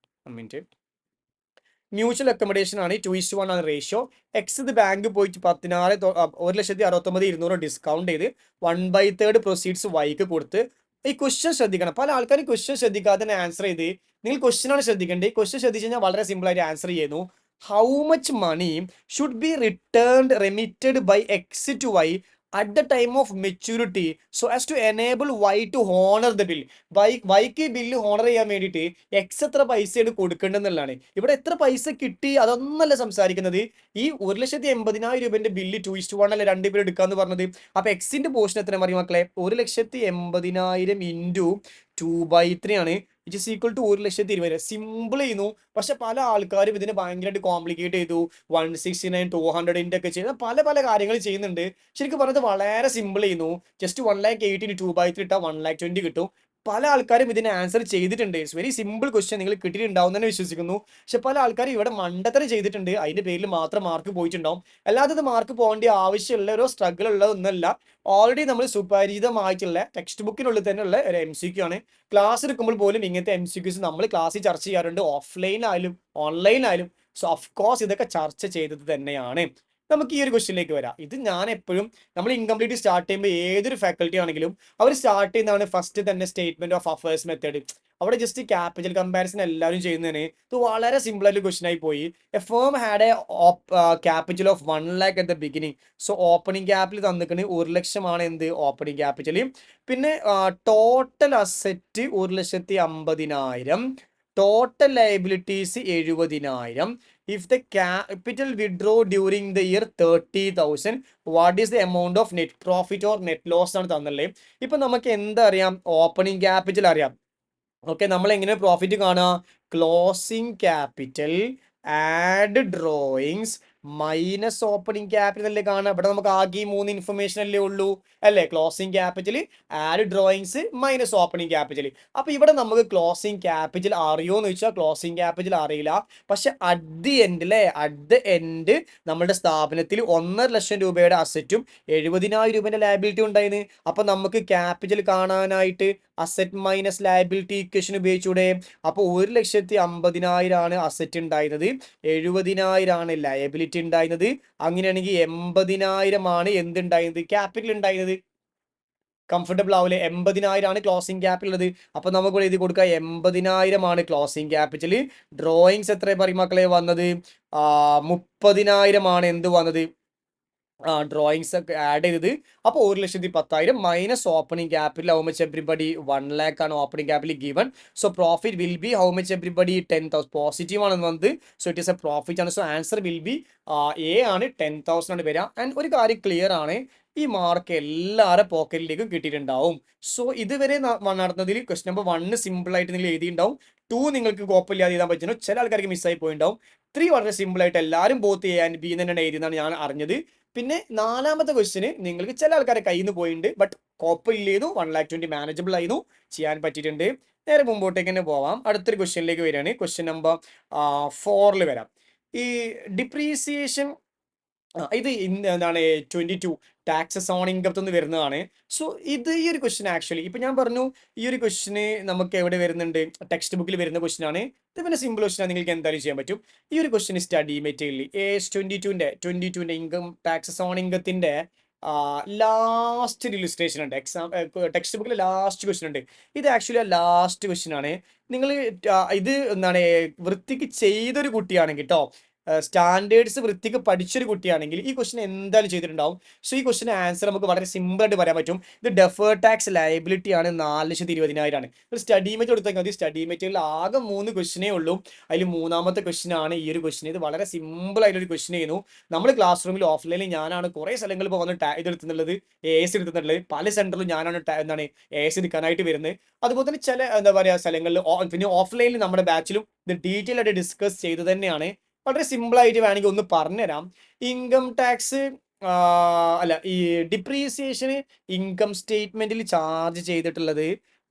മിനിറ്റ്, മ്യൂച്വൽ അക്കോമഡേഷൻ ആണ്, 2:1 ആണ് റേഷ്യോ. എക്സ് ഇത് ബാങ്ക് പോയിട്ട് 1,69,200 ഡിസ്കൗണ്ട് ചെയ്ത് 1/3 പ്രൊസീഡ്സ് വൈക്ക് കൊടുത്ത്. ഈ ക്വസ്റ്റ്യൻ ശ്രദ്ധിക്കണം, പല ആൾക്കാരും ക്വസ്റ്റ്യൻ ശ്രദ്ധിക്കാതെ തന്നെ ആൻസർ ചെയ്ത്. നിങ്ങൾ ക്വസ്റ്റ്യൻ ആണ് ശ്രദ്ധിക്കേണ്ടത്. ക്വസ്റ്റ്യൻ ശ്രദ്ധിച്ചു കഴിഞ്ഞാൽ വളരെ സിമ്പിൾ ആയിട്ട് ആൻസർ ചെയ്യുന്നു. How much money should be returned remitted by X to Y at the time of maturity so as to enable y to honor the bill. വൈക്ക് ബില്ല് ഹോണർ ചെയ്യാൻ വേണ്ടിയിട്ട് എക്സ് എത്ര പൈസയാണ് കൊടുക്കേണ്ടതെന്നുള്ളതാണ്. ഇവിടെ എത്ര പൈസ കിട്ടി അതൊന്നല്ല സംസാരിക്കുന്നത്. ഈ 1,80,000 ബില്ല് 2:1 അല്ല 2 പേര് എടുക്കാന്ന് പറഞ്ഞത്. അപ്പൊ എക്സിന്റെ പോർഷൻ എത്ര പറയും മക്കളെ, 1,80,000 ഇൻറ്റു 2/3 ആണ്, which is equal to 1,20,000. Simple ചെയ്യുന്നു. പക്ഷെ പല ആൾക്കാരും ഇതിനെ ഭയങ്കരമായിട്ട് കോംപ്ലിക്കേറ്റ് ചെയ്തു, 169 200 ഒക്കെ ചെയ്ത് പല പല കാര്യങ്ങൾ ചെയ്യുന്നുണ്ട്. ശരിക്കും പറഞ്ഞത് വളരെ സിമ്പിൾ ചെയ്യുന്നു. ജസ്റ്റ് 1,80,000 2/3 ഇട്ടാൽ 1,20,000 കിട്ടും. പല ആൾക്കാരും ഇതിന് ആൻസർ ചെയ്തിട്ടുണ്ട്. ഇറ്റ്സ് വെരി സിമ്പിൾ ക്വസ്റ്റ്യൻ, നിങ്ങൾ കിട്ടിയിട്ടുണ്ടാവും തന്നെ വിശ്വസിക്കുന്നു. പക്ഷെ പല ആൾക്കാരും ഇവിടെ മണ്ടത്തരം ചെയ്തിട്ടുണ്ട്, അതിന്റെ പേരിൽ മാത്രം മാർക്ക് പോയിട്ടുണ്ടാവും. അല്ലാതെ ഇത് മാർക്ക് പോകേണ്ട ആവശ്യമുള്ള ഒരു സ്ട്രഗിൾ ഉള്ളതൊന്നല്ല. ഓൾറെഡി നമ്മൾ സുപരിചിതമായിട്ടുള്ള ടെക്സ്റ്റ് ബുക്കിനുള്ളിൽ തന്നെ ഉള്ള ഒരു MCQ ആണ്. ക്ലാസ് എടുക്കുമ്പോൾ പോലും ഇങ്ങനത്തെ MCQs നമ്മൾ ക്ലാസ്സിൽ ചർച്ച ചെയ്യാറുണ്ട്, ഓഫ്ലൈൻ ആയാലും ഓൺലൈൻ ആയാലും. സോ ഓഫ് കോഴ്സ് ഇതൊക്കെ ചർച്ച ചെയ്തത് തന്നെയാണ്. നമുക്ക് ഈ ഒരു ക്വസ്റ്റ്യനിലേക്ക് വരാം. ഇത് ഞാൻ എപ്പോഴും നമ്മൾ ഇൻകംപ്ലീറ്റ് സ്റ്റാർട്ട് ചെയ്യുമ്പോൾ ഏതൊരു ഫാക്കൽറ്റി ആണെങ്കിലും അവർ സ്റ്റാർട്ട് ചെയ്യുന്നതാണ് ഫസ്റ്റ് തന്നെ സ്റ്റേറ്റ്മെന്റ് ഓഫ് അഫയേഴ്സ് മെത്തേഡ്. അവിടെ ജസ്റ്റ് ക്യാപിറ്റൽ കമ്പാരിസൺ എല്ലാവരും ചെയ്യുന്നതിന് ഇത് വളരെ സിമ്പിൾ ആയിട്ട് ക്വസ്റ്റ്യൻ ആയി പോയി. A firm had a capital of 1 lakh at the beginning. So opening capital തന്നിക്കുന്നത് 1,00,000 എന്ത് ഓപ്പണിംഗ് ക്യാപിറ്റൽ. പിന്നെ total asset 1,50,000, total liabilities 70,000. If the capital withdraw during the year 30,000, what is the amount of net profit or net loss ആണ് തന്നുള്ളത്. ഇപ്പൊ നമുക്ക് എന്തറിയാം, opening capital അറിയാം. Okay, നമ്മൾ എങ്ങനെ പ്രോഫിറ്റ് കാണുക, closing capital add drawings minus opening capital അല്ലേ കാണുക. ഇവിടെ നമുക്ക് ആകെ 3 ഇൻഫർമേഷൻ അല്ലേ ഉള്ളൂ അല്ലേ, closing capital, add drawings, minus opening capital. അപ്പൊ ഇവിടെ നമുക്ക് ക്ലോസിംഗ് ക്യാപിറ്റൽ അറിയോ എന്ന് ചോദിച്ചാൽ ക്ലോസിംഗ് ക്യാപിറ്റൽ അറിയില്ല. പക്ഷെ അറ്റ് ദി എൻഡ് അല്ലേ, അറ്റ് ദ എൻഡ് നമ്മുടെ സ്ഥാപനത്തിൽ 1,50,000 രൂപയുടെ അസറ്റും 70,000 രൂപയുടെ ലയബിലിറ്റി ഉണ്ടായിരുന്നു. അപ്പൊ നമുക്ക് ക്യാപിറ്റൽ കാണാനായിട്ട് അസറ്റ് മൈനസ് ലയബിലിറ്റി ഇക്വേഷൻ ഉപയോഗിച്ചൂടെ? അപ്പോൾ 1,50,000 ആണ് അസറ്റ് ഉണ്ടായിരുന്നത്, 70,000 ആണ് ലയബിലിറ്റി ഉണ്ടായിരുന്നത്. അങ്ങനെയാണെങ്കിൽ 80,000 ആണ് എന്തുണ്ടായിരുന്നത്? ക്യാപിറ്റൽ ഉണ്ടായിരുന്നത്. കംഫർട്ടബിൾ ആവില്ലേ? 80,000 ആണ് ക്ലോസിംഗ് ക്യാപിറ്റൽ ഉള്ളത്. അപ്പൊ നമുക്ക് എഴുതി കൊടുക്കുക 80,000 ആണ് ക്ലോസിംഗ് ക്യാപിറ്റൽ. ഡ്രോയിങ്സ് എത്ര പറയും മക്കളെ വന്നത്? 30,000 ആണ് എന്ത് വന്നത്? ഡ്രോയിങ്സ് ഒക്കെ ആഡ് ചെയ്തത്. അപ്പോൾ 1,10,000 minus opening capital how much everybody 1 lakh ആണ് opening capital given. So profit will be how much everybody 10,000. Positive ആണ് വന്നത്. So it is a profit ആണ്. So answer will be A ആണ്, 10,000 ആണ് വരിക. ആൻഡ് ഒരു കാര്യം ക്ലിയർ ആണ്, ഈ മാർക്ക് എല്ലാവരുടെ പോക്കറ്റിലേക്കും കിട്ടിയിട്ടുണ്ടാവും. സോ ഇതുവരെ നടന്നതിൽ ക്വസ്റ്റ്യൻ നമ്പർ 1 സിമ്പിൾ ആയിട്ട് നിങ്ങൾ എഴുതിയിട്ടുണ്ടാവും. 2 നിങ്ങൾക്ക് കുഴപ്പമില്ലാതെ എഴുതാൻ പറ്റുന്നു. ചില ആൾക്കാർക്ക് മിസ്സായി പോയിട്ടുണ്ടാവും. 3 വളരെ സിമ്പിൾ ആയിട്ട് എല്ലാവരും ബോത്ത് ചെയ്യാൻ ബി തന്നെയാണ് എഴുതിയെന്നാണ് ഞാൻ അറിഞ്ഞത്. പിന്നെ 4ാമത്തെ ക്വസ്റ്റിന് നിങ്ങൾക്ക് ചില ആൾക്കാരെ കയ്യിൽ നിന്ന് പോയിട്ടുണ്ട്, ബട്ട് കുഴപ്പമില്ലായിരുന്നു. 1,20,000 മാനേജബിൾ ആയിരുന്നു, ചെയ്യാൻ പറ്റിയിട്ടുണ്ട്. നേരെ മുമ്പോട്ടേക്ക് തന്നെ പോവാം. അടുത്തൊരു ക്വസ്റ്റ്യനിലേക്ക് വരികയാണ്. ക്വസ്റ്റ്യൻ നമ്പർ 4 വരാം. ഈ ഡിപ്രീസിയേഷൻ ഇത് എന്താണ് 22 ടാക്സസ് ഓൺ ഇൻകം എന്ന് വരുന്നതാണ്. സോ ഇത് ഈ ഒരു ക്വസ്റ്റ്യൻ ആക്ച്വലി ഇപ്പൊ ഞാൻ പറഞ്ഞു, ഈ ഒരു ക്വസ്റ്റ്യന് നമുക്ക് എവിടെ വരുന്നുണ്ട്? ടെക്സ്റ്റ് ബുക്കിൽ വരുന്ന ക്വസ്റ്റ്യൻ ആണ്. ഇത് പിന്നെ സിമ്പിൾ ക്വസ്റ്റ്യൻ ആണ്, നിങ്ങൾക്ക് എന്തായാലും ചെയ്യാൻ പറ്റും. ഈ ഒരു ക്വസ്റ്റ്യൻ സ്റ്റഡി മെറ്റീരിയൽ AS22ന്റെ ഇൻകം ടാക്സസ് ഓൺ ഇൻകത്തിന്റെ ലാസ്റ്റ് ഇല്ലുസ്ട്രേഷൻ ഉണ്ട്. ടെക്സ്റ്റ് ബുക്കിൽ ലാസ്റ്റ് ക്വസ്റ്റ്യൻ ഉണ്ട്. ഇത് ആക്ച്വലി ലാസ്റ്റ് ക്വസ്റ്റ്യൻ ആണ്. നിങ്ങൾ ഇത് എന്താണ് വൃത്തിക്ക് ചെയ്തൊരു കുട്ടിയാണെങ്കിൽ കേട്ടോ, സ്റ്റാൻഡേർഡ്സ് വൃത്തിക്ക് പഠിച്ചൊരു കുട്ടിയാണെങ്കിൽ ഈ ക്വസ്റ്റ്യൻ എന്തായാലും ചെയ്തിട്ടുണ്ടാവും. സോ ഈ ക്വസ്റ്റ്യൻ ആൻസർ നമുക്ക് വളരെ സിമ്പിൾ ആയിട്ട് പറയാൻ പറ്റും. ഇത് ഡെഫേർഡ് ടാക്സ് ലയബിലിറ്റി ആണ്, 4,20,000 ആണ്. ഒരു സ്റ്റഡി മെറ്റീരിയൽ എടുത്താൽ മതി. സ്റ്റഡി മെറ്റീരിയൽ ആകെ 3 ക്വസ്റ്റ്യനേ ഉള്ളൂ. അതിൽ 3ാമത്തെ ക്വസ്റ്റ്യൻ ആണ് ഈ ഒരു ക്വസ്റ്റ്യൻ. ഇത് വളരെ സിമ്പിൾ ആയിട്ടൊരു ക്വസ്റ്റ്യൻ ചെയ്യുന്നു. നമ്മൾ ക്ലാസ് റൂമിൽ ഓഫ്ലൈനിൽ ഞാനാണ് കുറേ സ്ഥലങ്ങളിൽ ഇപ്പോൾ വന്ന് ഇത് എടുത്തുന്നുള്ളത്, AS എടുത്തിട്ടുള്ളത്. പല സെന്ററിലും ഞാനാണ് എന്താണ് AS എടുക്കാനായിട്ട് വരുന്നത്. അതുപോലെ തന്നെ ചില എന്താ പറയുക സ്ഥലങ്ങളിൽ പിന്നെ ഓഫ്ലൈനിൽ നമ്മുടെ ബാച്ചിലും ഇത് ഡീറ്റെയിൽ ആയിട്ട് ഡിസ്കസ് ചെയ്ത് തന്നെയാണ്. വളരെ സിമ്പിൾ ആയിട്ട് വേണമെങ്കിൽ ഒന്ന് പറഞ്ഞുതരാം. ഇൻകം ടാക്സ് അല്ല, ഈ ഡിപ്രീസിയേഷന് ഇൻകം സ്റ്റേറ്റ്മെന്റിൽ ചാർജ് ചെയ്തിട്ടുള്ളത്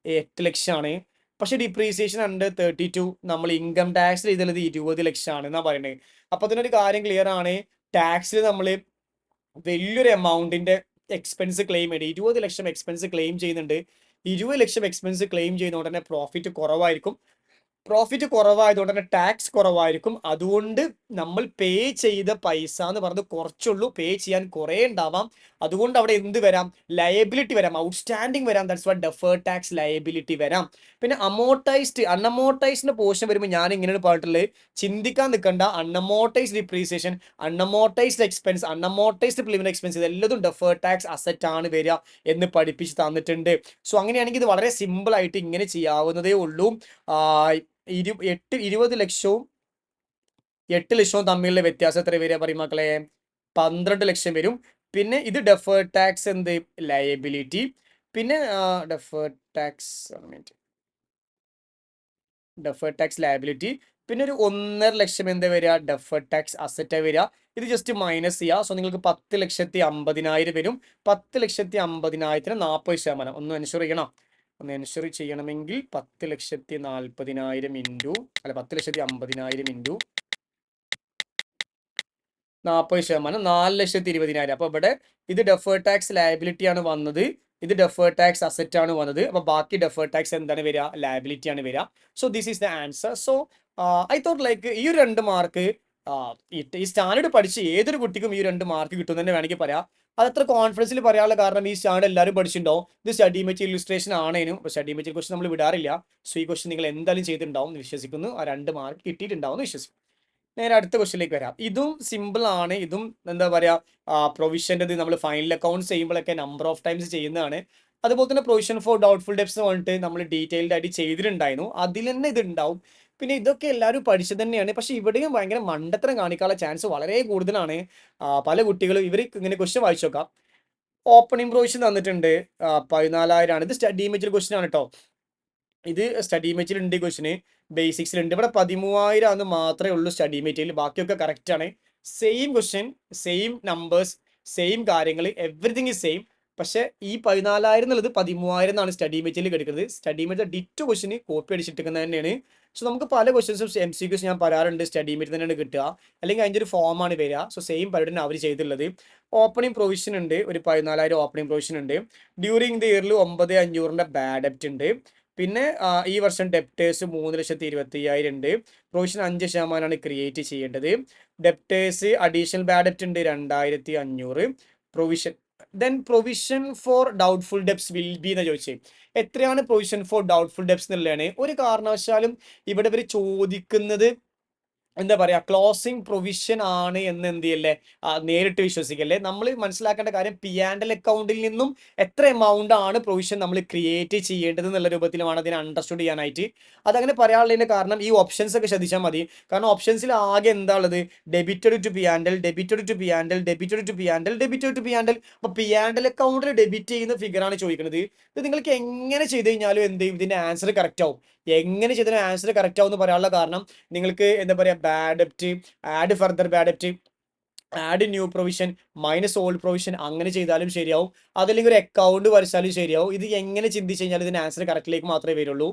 8 ലക്ഷമാണ്. പക്ഷെ ഡിപ്രീസിയേഷൻ അണ്ടർ 32 നമ്മൾ ഇൻകം ടാക്സിൽ ചെയ്തുള്ളത് 20 ലക്ഷമാണ് എന്നാ പറയുന്നത്. അപ്പൊ അതിനൊരു കാര്യം ക്ലിയർ ആണ്, ടാക്സിൽ നമ്മൾ വലിയൊരു എമൗണ്ടിന്റെ എക്സ്പെൻസ് ക്ലെയിം ചെയ്ത് 20 ലക്ഷം എക്സ്പെൻസ് ക്ലെയിം ചെയ്യുന്നുണ്ട്. 20 ലക്ഷം എക്സ്പെൻസ് ക്ലെയിം ചെയ്യുന്നതുകൊണ്ട് തന്നെ പ്രോഫിറ്റ് കുറവായിരിക്കും. പ്രോഫിറ്റ് കുറവായതുകൊണ്ട് തന്നെ ടാക്സ് കുറവായിരിക്കും. അതുകൊണ്ട് നമ്മൾ പേ ചെയ്ത പൈസ എന്ന് പറഞ്ഞത് കുറച്ചുള്ളൂ, പേ ചെയ്യാൻ കുറേ ഉണ്ടാവാം. അതുകൊണ്ട് അവിടെ എന്ത് വരാം? ലയബിലിറ്റി വരാം, ഔട്ട്സ്റ്റാൻഡിങ് വരാം. That's what deferred tax liability വരാം. പിന്നെ അൺഅമോർട്ടൈസ്ഡ് പോർഷൻ വരുമ്പോൾ ഞാൻ ഇങ്ങനെയാണ് പറഞ്ഞിട്ടുള്ളത്, ചിന്തിക്കാൻ നിൽക്കണ്ട. Unamortised depreciation, unamortised expense, unamortised preliminary expense ഇതെല്ലതും ഡെഫേർഡ് ടാക്സ് അസറ്റ് ആണ് വരിക എന്ന് പഠിപ്പിച്ച് തന്നിട്ടുണ്ട്. സോ അങ്ങനെയാണെങ്കിൽ ഇത് വളരെ സിമ്പിൾ ആയിട്ട് ഇങ്ങനെ ചെയ്യാവുന്നതേ ഉള്ളൂ. 20 ലക്ഷവും 8 ലക്ഷവും തമ്മിലുള്ള വ്യത്യാസം എത്ര വരിക പറയും മക്കളെ? 12 ലക്ഷം വരും. പിന്നെ ഇത് ഡെഫേർഡ് ടാക്സ് എന്ത് ലയബിലിറ്റി, പിന്നെ ഡെഫേർഡ് ടാക്സ് ലയബിലിറ്റി, പിന്നെ ഒരു 1.5 ലക്ഷം എന്താ വരിക? ഡെഫേർഡ് ടാക്സ് അസറ്റ് വരിക. ഇത് ജസ്റ്റ് മൈനസ് ചെയ്യുക. സോ നിങ്ങൾക്ക് 10,50,000 വരും. 10,50,000 40%. ഒന്ന് എൻഷുർ ചെയ്യണം. ഒന്ന് എൻഷുർ ചെയ്യണമെങ്കിൽ 10,40,000 ഇൻറ്റു 10,50,000 ഇൻറ്റു 40%, 4,20,000. അപ്പൊ ഇവിടെ ഇത് ഡെഫേർഡ് ടാക്സ് ലയബിലിറ്റി ആണ് വന്നത്, ഇത് ഡെഫേർഡ് ടാക്സ് അസറ്റ് ആണ് വന്നത്. അപ്പൊ ബാക്കി ഡെഫേർഡ് ടാക്സ് എന്താണ് വരിക? ലയബിലിറ്റി ആണ് വരിക. So this is the answer. So I thought like ഈ ഒരു 2 മാർക്ക് ഈ സ്റ്റാൻഡേർഡ് പഠിച്ച് ഏതൊരു കുട്ടിക്കും ഈ 2 മാർക്ക് കിട്ടും തന്നെ വേണമെങ്കിൽ പറയാം. അതത്ര കോൺഫിഡൻസിൽ പറയാനുള്ള കാരണം ഈ സ്റ്റാൻഡേർഡ് എല്ലാവരും പഠിച്ചിട്ടുണ്ടാവും. ഇത് സ്റ്റഡി മെറ്റീരിയൽ ഇല്ലുസ്ട്രേഷൻ ആണേനും. അപ്പോൾ സ്റ്റഡി മെറ്റീരിയൽ ക്വസ്റ്റൻ നമ്മൾ വിടാറില്ല. സോ ഈ ക്വസ്റ്റൻ നിങ്ങൾ എന്തായാലും ചെയ്തിട്ടുണ്ടാവും എന്ന് വിശ്വസിക്കുന്നു. ആ 2 മാർക്ക് കിട്ടിയിട്ടുണ്ടാവും എന്ന് വിശ്വസിക്കുന്നു. നേരെ അടുത്ത ക്വസ്റ്റിലേക്ക് വരാം. ഇതും സിമ്പിൾ ആണ്. ഇതും എന്താ പറയുക, പ്രൊവിഷൻ്റെ നമ്മൾ ഫൈനൽ അക്കൗണ്ട്സ് ചെയ്യുമ്പോഴൊക്കെ നമ്പർ ഓഫ് ടൈംസ് ചെയ്യുന്നതാണ്. അതുപോലെ തന്നെ പ്രൊവിഷൻ ഫോർ ഡൗട്ട്ഫുൾ ഡെപ്റ്റ്സ് പറഞ്ഞിട്ട് നമ്മൾ ഡീറ്റെയിൽഡ് ആയിട്ട് ചെയ്തിട്ടുണ്ടായിരുന്നു. അതിൽ തന്നെ ഇത് ഉണ്ടാവും. പിന്നെ ഇതൊക്കെ എല്ലാവരും പഠിച്ചത് തന്നെയാണ്. പക്ഷെ ഇവിടെയും ഭയങ്കര മണ്ടത്തരം കാണിക്കാനുള്ള ചാൻസ് വളരെ കൂടുതലാണ്. പല കുട്ടികളും ഇവർ ഇങ്ങനെ ക്വസ്റ്റ്യൻ വായിച്ചു നോക്കാം. ഓപ്പണിംഗ് പ്രൊവിഷൻ തന്നിട്ടുണ്ട് 14,000 ആണ്. ഇത് സ്റ്റഡി മെറ്റീരിയൽ ക്വസ്റ്റ്യൻ ആണ് കേട്ടോ. ഇത് സ്റ്റഡി മെറ്റീരിയൽ ഉണ്ട്, ക്വസ്റ്റിന് ബേസിക്സിലുണ്ട്. ഇവിടെ 13,000 എന്ന് മാത്രമേ ഉള്ളൂ സ്റ്റഡി മെറ്റീരിയൽ. ബാക്കിയൊക്കെ കറക്റ്റ് ആണ്. Same question, same numbers, same കാര്യങ്ങൾ, എവറിത്തിങ് ഇസ് സെയിം. പക്ഷേ ഈ 14,000 എന്നുള്ളത് 13,000 എന്നാണ് സ്റ്റഡി മെറ്റീരിയൽ എടുക്കുന്നത്. സ്റ്റഡി മെറ്റീരിയൽ ഡിറ്റോ ക്വസ്റ്റിന് കോപ്പി അടിച്ചിട്ടിരിക്കുന്നത് തന്നെയാണ്. സോ നമുക്ക് പല ക്വസ്റ്റൻസും MCQs ഞാൻ പറയാറുണ്ട് സ്റ്റഡി മെറ്റീരിയൽ തന്നെയാണ് കിട്ടുക, അല്ലെങ്കിൽ അതിൻ്റെ ഒരു ഫോമാണ് വരിക. സോ സെയിം പരിപാടിയാണ് അവർ ചെയ്തിട്ടുള്ളത്. ഓപ്പണിംഗ് പ്രൊവിഷൻ ഉണ്ട്, ഒരു 14,000 ഓപ്പണിംഗ് പ്രൊവിഷൻ ഉണ്ട്. ഡ്യൂറിങ് ദി ഇയറിൽ 9,500 ബാഡ് ഡെപ്റ്റ് ഉണ്ട്. പിന്നെ ഈ വർഷം ഡെപ്റ്റേഴ്സ് 3,25,000 ഉണ്ട്. പ്രൊവിഷൻ 5% ക്രിയേറ്റ് ചെയ്യേണ്ടത്. ഡെപ്റ്റേഴ്സ് അഡീഷണൽ ബാഡ് ഡെപ്റ്റ് ഉണ്ട് 2,500. Provision provision for doubtful debts will be എന്ന് ചോദിച്ചത് എത്രയാണ് പ്രൊവിഷൻ ഫോർ ഡൗട്ട്ഫുൾ ഡെപ്സ് എന്നുള്ളതാണ്. ഒരു കാരണവശാലും ഇവിടെ ഇവർ ചോദിക്കുന്നത് എന്താ പറയാ, ക്ലോസിംഗ് പ്രൊവിഷൻ ആണ് എന്ന് എന്ത് ചെയ്യല്ലേ, നേരിട്ട് വിശ്വസിക്കല്ലേ. നമ്മൾ മനസ്സിലാക്കേണ്ട കാര്യം P&L അക്കൗണ്ടിൽ നിന്നും എത്ര എമൗണ്ട് ആണ് പ്രൊവിഷൻ നമ്മൾ ക്രിയേറ്റ് ചെയ്യേണ്ടത് എന്നുള്ള രൂപത്തിലുമാണ് അതിനെ അണ്ടർസ്റ്റുഡ് ചെയ്യാനായിട്ട്. അതങ്ങനെ പറയാനുള്ളതിന്റെ കാരണം ഈ ഓപ്ഷൻസ് ഒക്കെ ശ്രദ്ധിച്ചാൽ മതി. കാരണം ഓപ്ഷൻസിൽ ആകെ എന്താ ഉള്ളത്, debited to P&L, debited to P&L, debited to P&L, debited to P&L. അപ്പൊ P&L അക്കൗണ്ടിൽ ഡെബിറ്റ് ചെയ്യുന്ന ഫിഗർ ആണ് ചോദിക്കുന്നത്. ഇത് നിങ്ങൾക്ക് എങ്ങനെ ചെയ്ത് കഴിഞ്ഞാലും എന്ത് ചെയ്യും, ഇതിന്റെ ആൻസർ കറക്റ്റ് ആവും. എങ്ങനെ ചെയ്താലും ആൻസർ കറക്റ്റ് ആവും എന്ന് പറയാനുള്ള കാരണം നിങ്ങൾക്ക് എന്താ പറയുക, ബാഡ് ഡെപ്റ്റ്, ആഡ് ഫർദർ ബാഡ് ഡെപ്റ്റ്, add new provision, minus old provision അങ്ങനെ ചെയ്താലും ശരിയാവും. അതല്ലെങ്കിൽ ഒരു അക്കൗണ്ട് വരച്ചാലും ശരിയാവും. ഇത് എങ്ങനെ ചിന്തിച്ച് കഴിഞ്ഞാൽ ഇതിന്റെ ആൻസർ കറക്റ്റിലേക്ക് മാത്രമേ വരുള്ളൂ.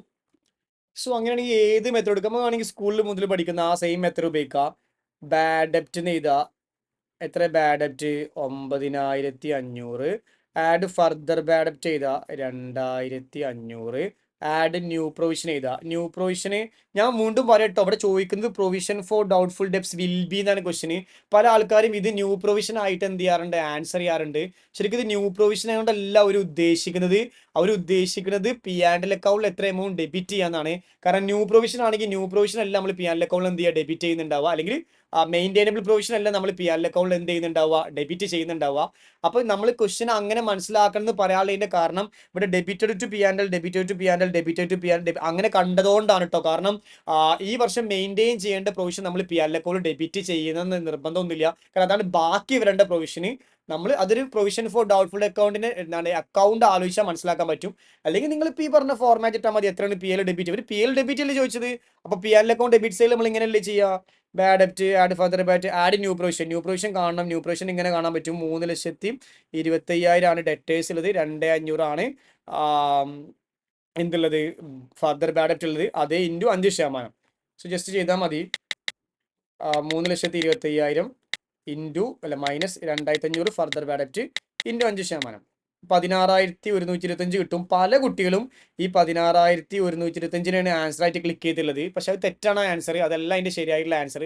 സോ അങ്ങനെയാണെങ്കിൽ ഏത് മെത്തേഡ് എടുക്കാം, ആണെങ്കിൽ സ്കൂളിൽ മുതൽ പഠിക്കുന്ന ആ സെയിം മെത്തേഡ് ഉപയോഗിക്കുക. ബാഡ് ഡെപ്റ്റ് എഴുതുക. എത്ര ബാഡ് ഡെപ്റ്റ്, 9,500. ആഡ് ഫർദർ ബാഡ് ഡെപ്റ്റ് ചെയ്താൽ 2,500. ആഡ് ന്യൂ പ്രൊവിഷൻ ചെയ്താൽ, ന്യൂ പ്രൊവിഷന് ഞാൻ വീണ്ടും പറയട്ടോ, അവിടെ ചോദിക്കുന്നത് provision for doubtful debts will be എന്നാണ് ക്വസ്റ്റിന്. പല ആൾക്കാരും ഇത് ന്യൂ പ്രൊവിഷൻ ആയിട്ട് എന്ത് ചെയ്യാറുണ്ട്, ആൻസർ ചെയ്യാറുണ്ട്. ശരിക്കും ഇത് ന്യൂ പ്രൊവിഷൻ ആയതുകൊണ്ടല്ല അവർ ഉദ്ദേശിക്കുന്നത് P&L അക്കൗണ്ടിൽ എത്ര എമൗണ്ട് ഡെബിറ്റ് ചെയ്യാന്നാണ്. കാരണം ന്യൂ പ്രൊവിഷൻ ആണെങ്കിൽ ന്യൂ പ്രൊവിഷൻ അല്ല നമ്മൾ P&L അക്കൗണ്ടിൽ എന്ത് ചെയ്യുക, ഡെബിറ്റ് ചെയ്യുന്നുണ്ടാവുക. അല്ലെങ്കിൽ മെയിൻറ്റൈനബിൾ പ്രൊവിഷൻ അല്ല നമ്മൾ P&L അക്കൗണ്ടിൽ എന്ത് ചെയ്യുന്നുണ്ടാവുക, ഡെബിറ്റ് ചെയ്യുന്നുണ്ടാവുക. അപ്പോൾ നമ്മൾ ക്വസ്റ്റ്യൻ അങ്ങനെ മനസ്സിലാക്കണം എന്ന് പറയാനുള്ളതിന്റെ കാരണം ഇവിടെ debited to P&L, debited to P&L, debited to P&L അങ്ങനെ കണ്ടതുകൊണ്ടാണ് കേട്ടോ. കാരണം ഈ വർഷം മെയിൻറ്റെയിൻ ചെയ്യേണ്ട പ്രൊവിഷൻ നമ്മൾ P&L അക്കൗണ്ടിൽ ഡെബിറ്റ് ചെയ്യുന്ന നിർബന്ധമൊന്നുമില്ല. കാരണം അതാണ് ബാക്കി വരേണ്ട പ്രൊവിഷന്. നമ്മൾ അതൊരു പ്രൊവിഷൻ ഫോർ ഡൗട്ട്ഫുൾ അക്കൗണ്ടിന് എന്താണ് അക്കൗണ്ട് ആലോചിച്ചാൽ മനസ്സിലാക്കാൻ പറ്റും. അല്ലെങ്കിൽ നിങ്ങൾ ഈ പറഞ്ഞ ഫോർമാറ്റ് ഇട്ടാൽ മതി. എത്രയാണ് PL ഡെബിറ്റ്, ഇവർ PL ഡെബിറ്റ് അല്ലേ ചോദിച്ചത്. അപ്പോൾ P&L അക്കൗണ്ട് ഡെബിറ്റ് സൈഡിൽ നമ്മൾ ഇങ്ങനെയല്ലേ ചെയ്യുക, ബാഡ് ഡെപ്റ്റ്, add further bad, add new provision കാണണം. ന്യൂ പ്രൊവിഷൻ ഇങ്ങനെ കാണാൻ പറ്റും. 3,25,000 ആണ് ഡെപ്റ്റേഴ്സ് ഉള്ളത്, 2,500 ആണ് എന്തുള്ളത്, ഫർദർ ബാഡ് ഡെപ്റ്റ് ഉള്ളത്. അതേ ഇൻറ്റു 5%. സോ ജസ്റ്റ് ചെയ്താൽ മതി. 3,25,000 ഇൻറ്റു മൈനസ് 2,500 ഫർദർ ബാഡ് ഡെപ്റ്റ് ഇൻറ്റു 5%. 16,125 കിട്ടും. പല കുട്ടികളും ഈ 16,125 ആൻസർ ആയിട്ട് ക്ലിക്ക് ചെയ്തിട്ടുള്ളത്. പക്ഷെ അത് തെറ്റാണ് ആൻസർ, അതല്ല അതിന്റെ ശരിയായിട്ടുള്ള ആൻസർ.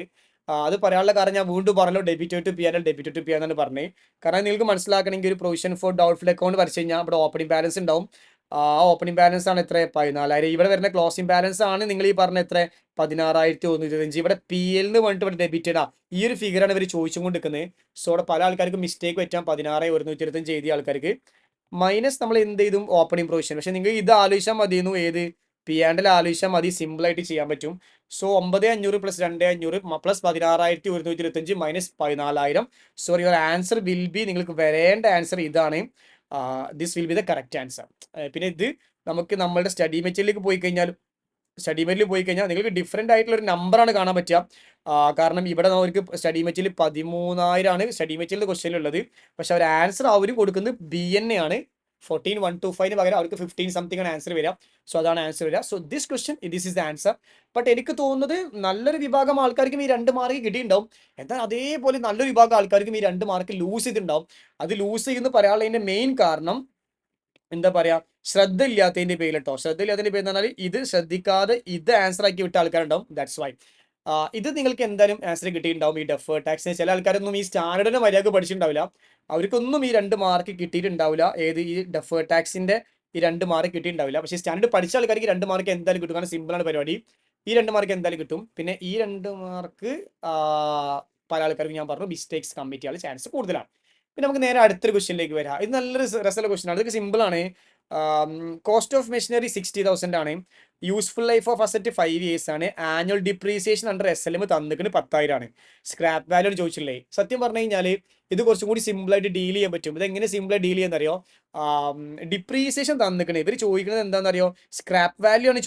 അത് പറയാനുള്ള കാരണം ഞാൻ വീണ്ടും പറഞ്ഞല്ലോ, debit to P&L, debit to P&L എന്നാണ് പറഞ്ഞത്. കാരണം നിങ്ങൾക്ക് മനസ്സിലാക്കണമെങ്കിൽ ഒരു പ്രൊവിഷൻ ഫോർ ഡൗട്ട്ഫുൾ അക്കൗണ്ട് വരച്ച് കഴിഞ്ഞാൽ ഇവിടെ ഓപ്പണിംഗ് ബാലൻസ് ഉണ്ടാവും. ആ ഓപ്പണിംഗ് ബാലൻസ് ആണ് എത്ര, 14,000. ഇവിടെ വരുന്ന ക്ലോസിംഗ് ബാലൻസ് ആണ് നിങ്ങൾ ഈ പറഞ്ഞ എത്ര, 16,125. ഇവിടെ PL എന്ന് പറഞ്ഞിട്ട് ഇവിടെ ഡെബിറ്റഡ് ഈ ഒരു ഫിഗറാണ് ഇവർ ചോദിച്ചുകൊണ്ടിരിക്കുന്നത്. സോ അവിടെ പല ആൾക്കാർക്ക് മിസ്റ്റേക്ക് പറ്റാം. 16,125 എഴുതിയ ആൾക്കാർക്ക് മൈനസ് നമ്മൾ എന്ത് ചെയ്തും ഓപ്പണിംഗ് പ്രൊവിഷൻ. പക്ഷെ നിങ്ങൾ ഇത് ആലോചിച്ചാൽ മതിയെന്നു, ഏത് P&L ആലോചിച്ചാൽ മതി, സിമ്പിൾ ആയിട്ട് ചെയ്യാൻ പറ്റും. So 9,500 plus 2,500 plus 16,125 minus 14,000. Sorry, your answer will B, നിങ്ങൾക്ക് വരേണ്ട ആൻസർ ഇതാണ്. This will be the correct answer. പിന്നെ ഇത് നമുക്ക് നമ്മളുടെ സ്റ്റഡി മെറ്റീരിയലിലേക്ക് പോയി കഴിഞ്ഞാൽ നിങ്ങൾക്ക് ഡിഫറെൻ്റ് ആയിട്ടുള്ള ഒരു നമ്പറാണ് കാണാൻ പറ്റുക. കാരണം ഇവിടെ അവർക്ക് സ്റ്റഡി മെറ്റീരിയൽ 13,000 ആണ് സ്റ്റഡി മെറ്റീരിയൽ ക്വസ്റ്റ്യൻ ഉള്ളത്. പക്ഷെ അവർ ആൻസർ അവർ കൊടുക്കുന്നത് BNA ആണ്. 14,125 പകരം അവർക്ക് 15 സംതിങ് ആണ് ആൻസർ വരിക. സോ അതാണ് ആൻസർ വരിക. So this question this is the answer. But എനിക്ക് തോന്നുന്നത് നല്ലൊരു വിഭാഗം ആൾക്കാർക്കും ഈ 2 മാർക്ക് കിട്ടിയിട്ടുണ്ടാവും. എന്നാൽ അതേപോലെ നല്ലൊരു വിഭാഗം ആൾക്കാർക്കും ഈ 2 മാർക്ക് ലൂസ് ചെയ്തിട്ടുണ്ടാവും. അത് ലൂസ് ചെയ്യുന്ന പറയാനുള്ളതിന്റെ മെയിൻ കാരണം എന്താ പറയാ, ശ്രദ്ധ ഇല്ലാത്തതിന്റെ പേരിൽ കേട്ടോ. ശ്രദ്ധ ഇല്ലാത്തതിന്റെ പേര് എന്ന് പറഞ്ഞാൽ ഇത് ശ്രദ്ധിക്കാതെ ഇത് ആൻസർ ആക്കി വിട്ട ആൾക്കാരുണ്ടാവും. ദാറ്റ്സ് വൈ ഇത് നിങ്ങൾക്ക് എന്തായാലും ആൻസർ കിട്ടിയിട്ടുണ്ടാവും. ഈ ഡെഫേർഡ് ടാക്സിന് ചില ആൾക്കാരൊന്നും ഈ സ്റ്റാൻഡേർഡിന് മര്യാദ പഠിച്ചിട്ടുണ്ടാവില്ല. അവർക്കൊന്നും ഈ 2 മാർക്ക് കിട്ടിയിട്ടുണ്ടാവില്ല. ഏത് ഈ ഡെഫേർഡ് ടാക്സിന്റെ ഈ 2 മാർക്ക് കിട്ടിയിട്ടുണ്ടാവില്ല. പക്ഷേ സ്റ്റാൻഡേർഡ് പഠിച്ച ആൾക്കാർക്ക് 2 മാർക്ക് എന്തായാലും കിട്ടും. കാരണം സിമ്പിളാണ് പരിപാടി. ഈ 2 മാർക്ക് എന്തായാലും കിട്ടും. പിന്നെ ഈ 2 മാർക്ക് പല ആൾക്കാർക്ക് ഞാൻ പറഞ്ഞു മിസ്റ്റേക്സ് കമ്മിറ്റ് ചെയ്യാനുള്ള ചാൻസ് കൂടുതലാണ്. പിന്നെ നമുക്ക് നേരെ അടുത്തൊരു ക്വസ്റ്റ്യനിലേക്ക് വരാം. ഇത് നല്ലൊരു രസമുള്ള ക്വസ്റ്റ്യൻ ആണ്. ഇതൊക്കെ സിമ്പിൾ ആണ്. കോസ്റ്റ് ഓഫ് മെഷീനറി 60,000 ആണ്. Useful life of asset 5 years ആണ്. ആനുവൽ ഡിപ്രീസിയേഷൻ അണ്ടർ SLM തന്നിട്ട് 10,000 ആണ്. സ്ക്രാപ്പ് വാല്യൂ ചോദിച്ചില്ലേ. സത്യം പറഞ്ഞു കഴിഞ്ഞാൽ ഇത് കുറച്ചും കൂടി സിമ്പിൾ ആയിട്ട് ഡീൽ ചെയ്യാൻ പറ്റും. ഇത് എങ്ങനെ സിമ്പിൾ ആയിട്ട് ഡീൽ ചെയ്യാന്നറിയോ, ഡിപ്രീസിയേഷൻ തന്നിക്കണേ. ഇവർ ചോദിക്കുന്നത് എന്താണെന്നറിയോ, സ്ക്രാപ്പ് വാല്യൂ ആണ്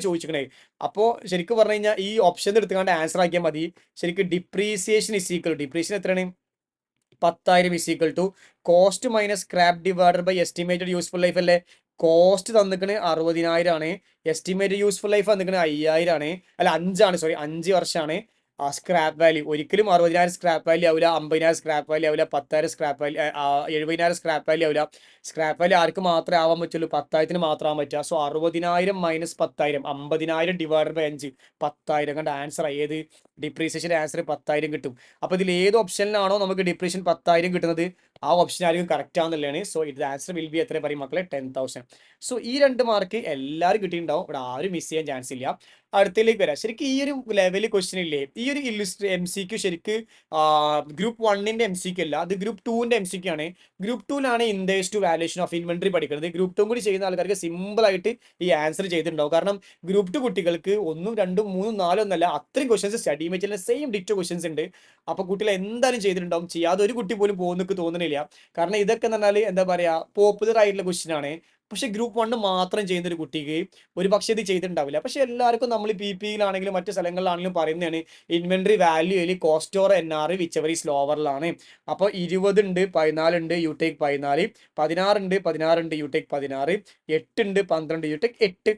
ചോദിച്ചിരിക്കണേ. അപ്പോൾ ശരിക്കും പറഞ്ഞു കഴിഞ്ഞാൽ ഈ ഓപ്ഷൻ എടുത്തുകൊണ്ട് ആൻസർ ആക്കിയാൽ മതി. ശരിക്കും ഡിപ്രീസിയേഷൻ ഇസ് ഈക്വൽ, ഡിപ്രീസിയേഷൻ എത്രയാണ്, 10,000 is equal to cost minus scrap divided by estimated useful life അല്ലേ. കോസ്റ്റ് തന്നിക്കണ് 60,000 ആണ്, എസ്റ്റിമേറ്റഡ് യൂസ്ഫുൾ ലൈഫ് തന്നിക്കണ് 5,000 ആണ്, അല്ല 5 ആണ്, സോറി 5 വർഷമാണ്. ആ സ്ക്രാപ്പ് വാല്യൂ ഒരിക്കലും 60,000 സ്ക്രാപ്പ് വാല്യൂ ആവില്ല, 50,000 സ്ക്രാപ്പ് വാല്യൂ ആവില്ല, 10,000 സ്ക്രാപ്പ് വാല്യൂ 70,000 സ്ക്രാപ്പ് വാല്യൂ ആവില്ല. സ്ക്രാപ്പ് വാല്യൂ ആർക്ക് മാത്രമേ ആവാൻ പറ്റുള്ളൂ? 10,000 മാത്രം ആവാൻ പറ്റുക. സോ 60,000 മൈനസ് 10,000, 50,000 ഡിവൈഡ് ബൈ 5, 10,000 കണ്ട ആൻസർ. ഏത് ഡിപ്രീസിയേഷൻ ആൻസർ 10,000 കിട്ടും. അപ്പോൾ ഇതിൽ ഏത് ഓപ്ഷനിലാണോ നമുക്ക് ഡിപ്രീഷൻ 10,000 കിട്ടുന്നത് ആ ഓപ്ഷൻ ആയിരിക്കും കറക്റ്റ് ആണെന്നുള്ളതാണ്. സോ ഇത് ആൻസർ വിൽ ബി എത്ര പറയും മക്കളെ? 10,000. സോ ഈ 2 മാർക്ക് എല്ലാവരും കിട്ടിയിട്ടുണ്ടാവും, ഇവിടെ ആരും മിസ് ചെയ്യാൻ ചാൻസ് ഇല്ല. അടുത്തതിലേക്ക് വരാം. ശരിക്കും ഈ ഒരു ലെവൽ ക്വസ്റ്റ്യൻ ഇല്ലേ, ഈ ഒരു MCQ ശരിക്ക് ഗ്രൂപ്പ് 1ന്റെ MCQ അല്ല, അത് ഗ്രൂപ്പ് 2ന്റെ MCQ ആണ്. ഗ്രൂപ്പ് 2ലാണ് Ind AS two valuation of inventory പഠിക്കുന്നത്. ഗ്രൂപ്പ് 2 കൂടി ചെയ്യുന്ന ആൾക്കാർക്ക് സിമ്പിൾ ആയിട്ട് ഈ ആൻസർ ചെയ്തിട്ടുണ്ടാവും. കാരണം ഗ്രൂപ്പ് 2 കുട്ടികൾക്ക് 1, 2, 3, 4 ഒന്നല്ല, അത്രയും questions study material same ditto questions ഉണ്ട്. അപ്പോൾ കുട്ടികൾ എന്തായാലും ചെയ്തിട്ടുണ്ടാവും. ചെയ്യാതെ ഒരു കുട്ടി പോലും പോകുന്നൊക്കെ തോന്നുന്നില്ല. കാരണം ഇതൊക്കെ എന്ന് പറഞ്ഞാൽ എന്താ പറയുക, പോപ്പുലർ ആയിട്ടുള്ള ക്വസ്റ്റ്യൻ ആണ്. പക്ഷെ ഗ്രൂപ്പ് 1 മാത്രം ചെയ്യുന്ന ഒരു കുട്ടിക്ക് ഒരു പക്ഷേ ഇത് ചെയ്തിട്ടുണ്ടാവില്ല. പക്ഷെ എല്ലാവർക്കും നമ്മൾ PPയിലാണെങ്കിലും മറ്റു സ്ഥലങ്ങളിലാണെങ്കിലും പറയുന്നതാണ് ഇൻവെന്ററി വാല്യൂയിൽ cost or NR whichever is ലോവറിലാണ്. അപ്പോൾ 20 ഉണ്ട്, 14 ഉണ്ട്, യു ടേക്ക് 14, 16 ഉണ്ട്, 16 ഉണ്ട്, യു ടേക്ക് 16, 8 ഉണ്ട്, 12, യു ടേക്ക് 8,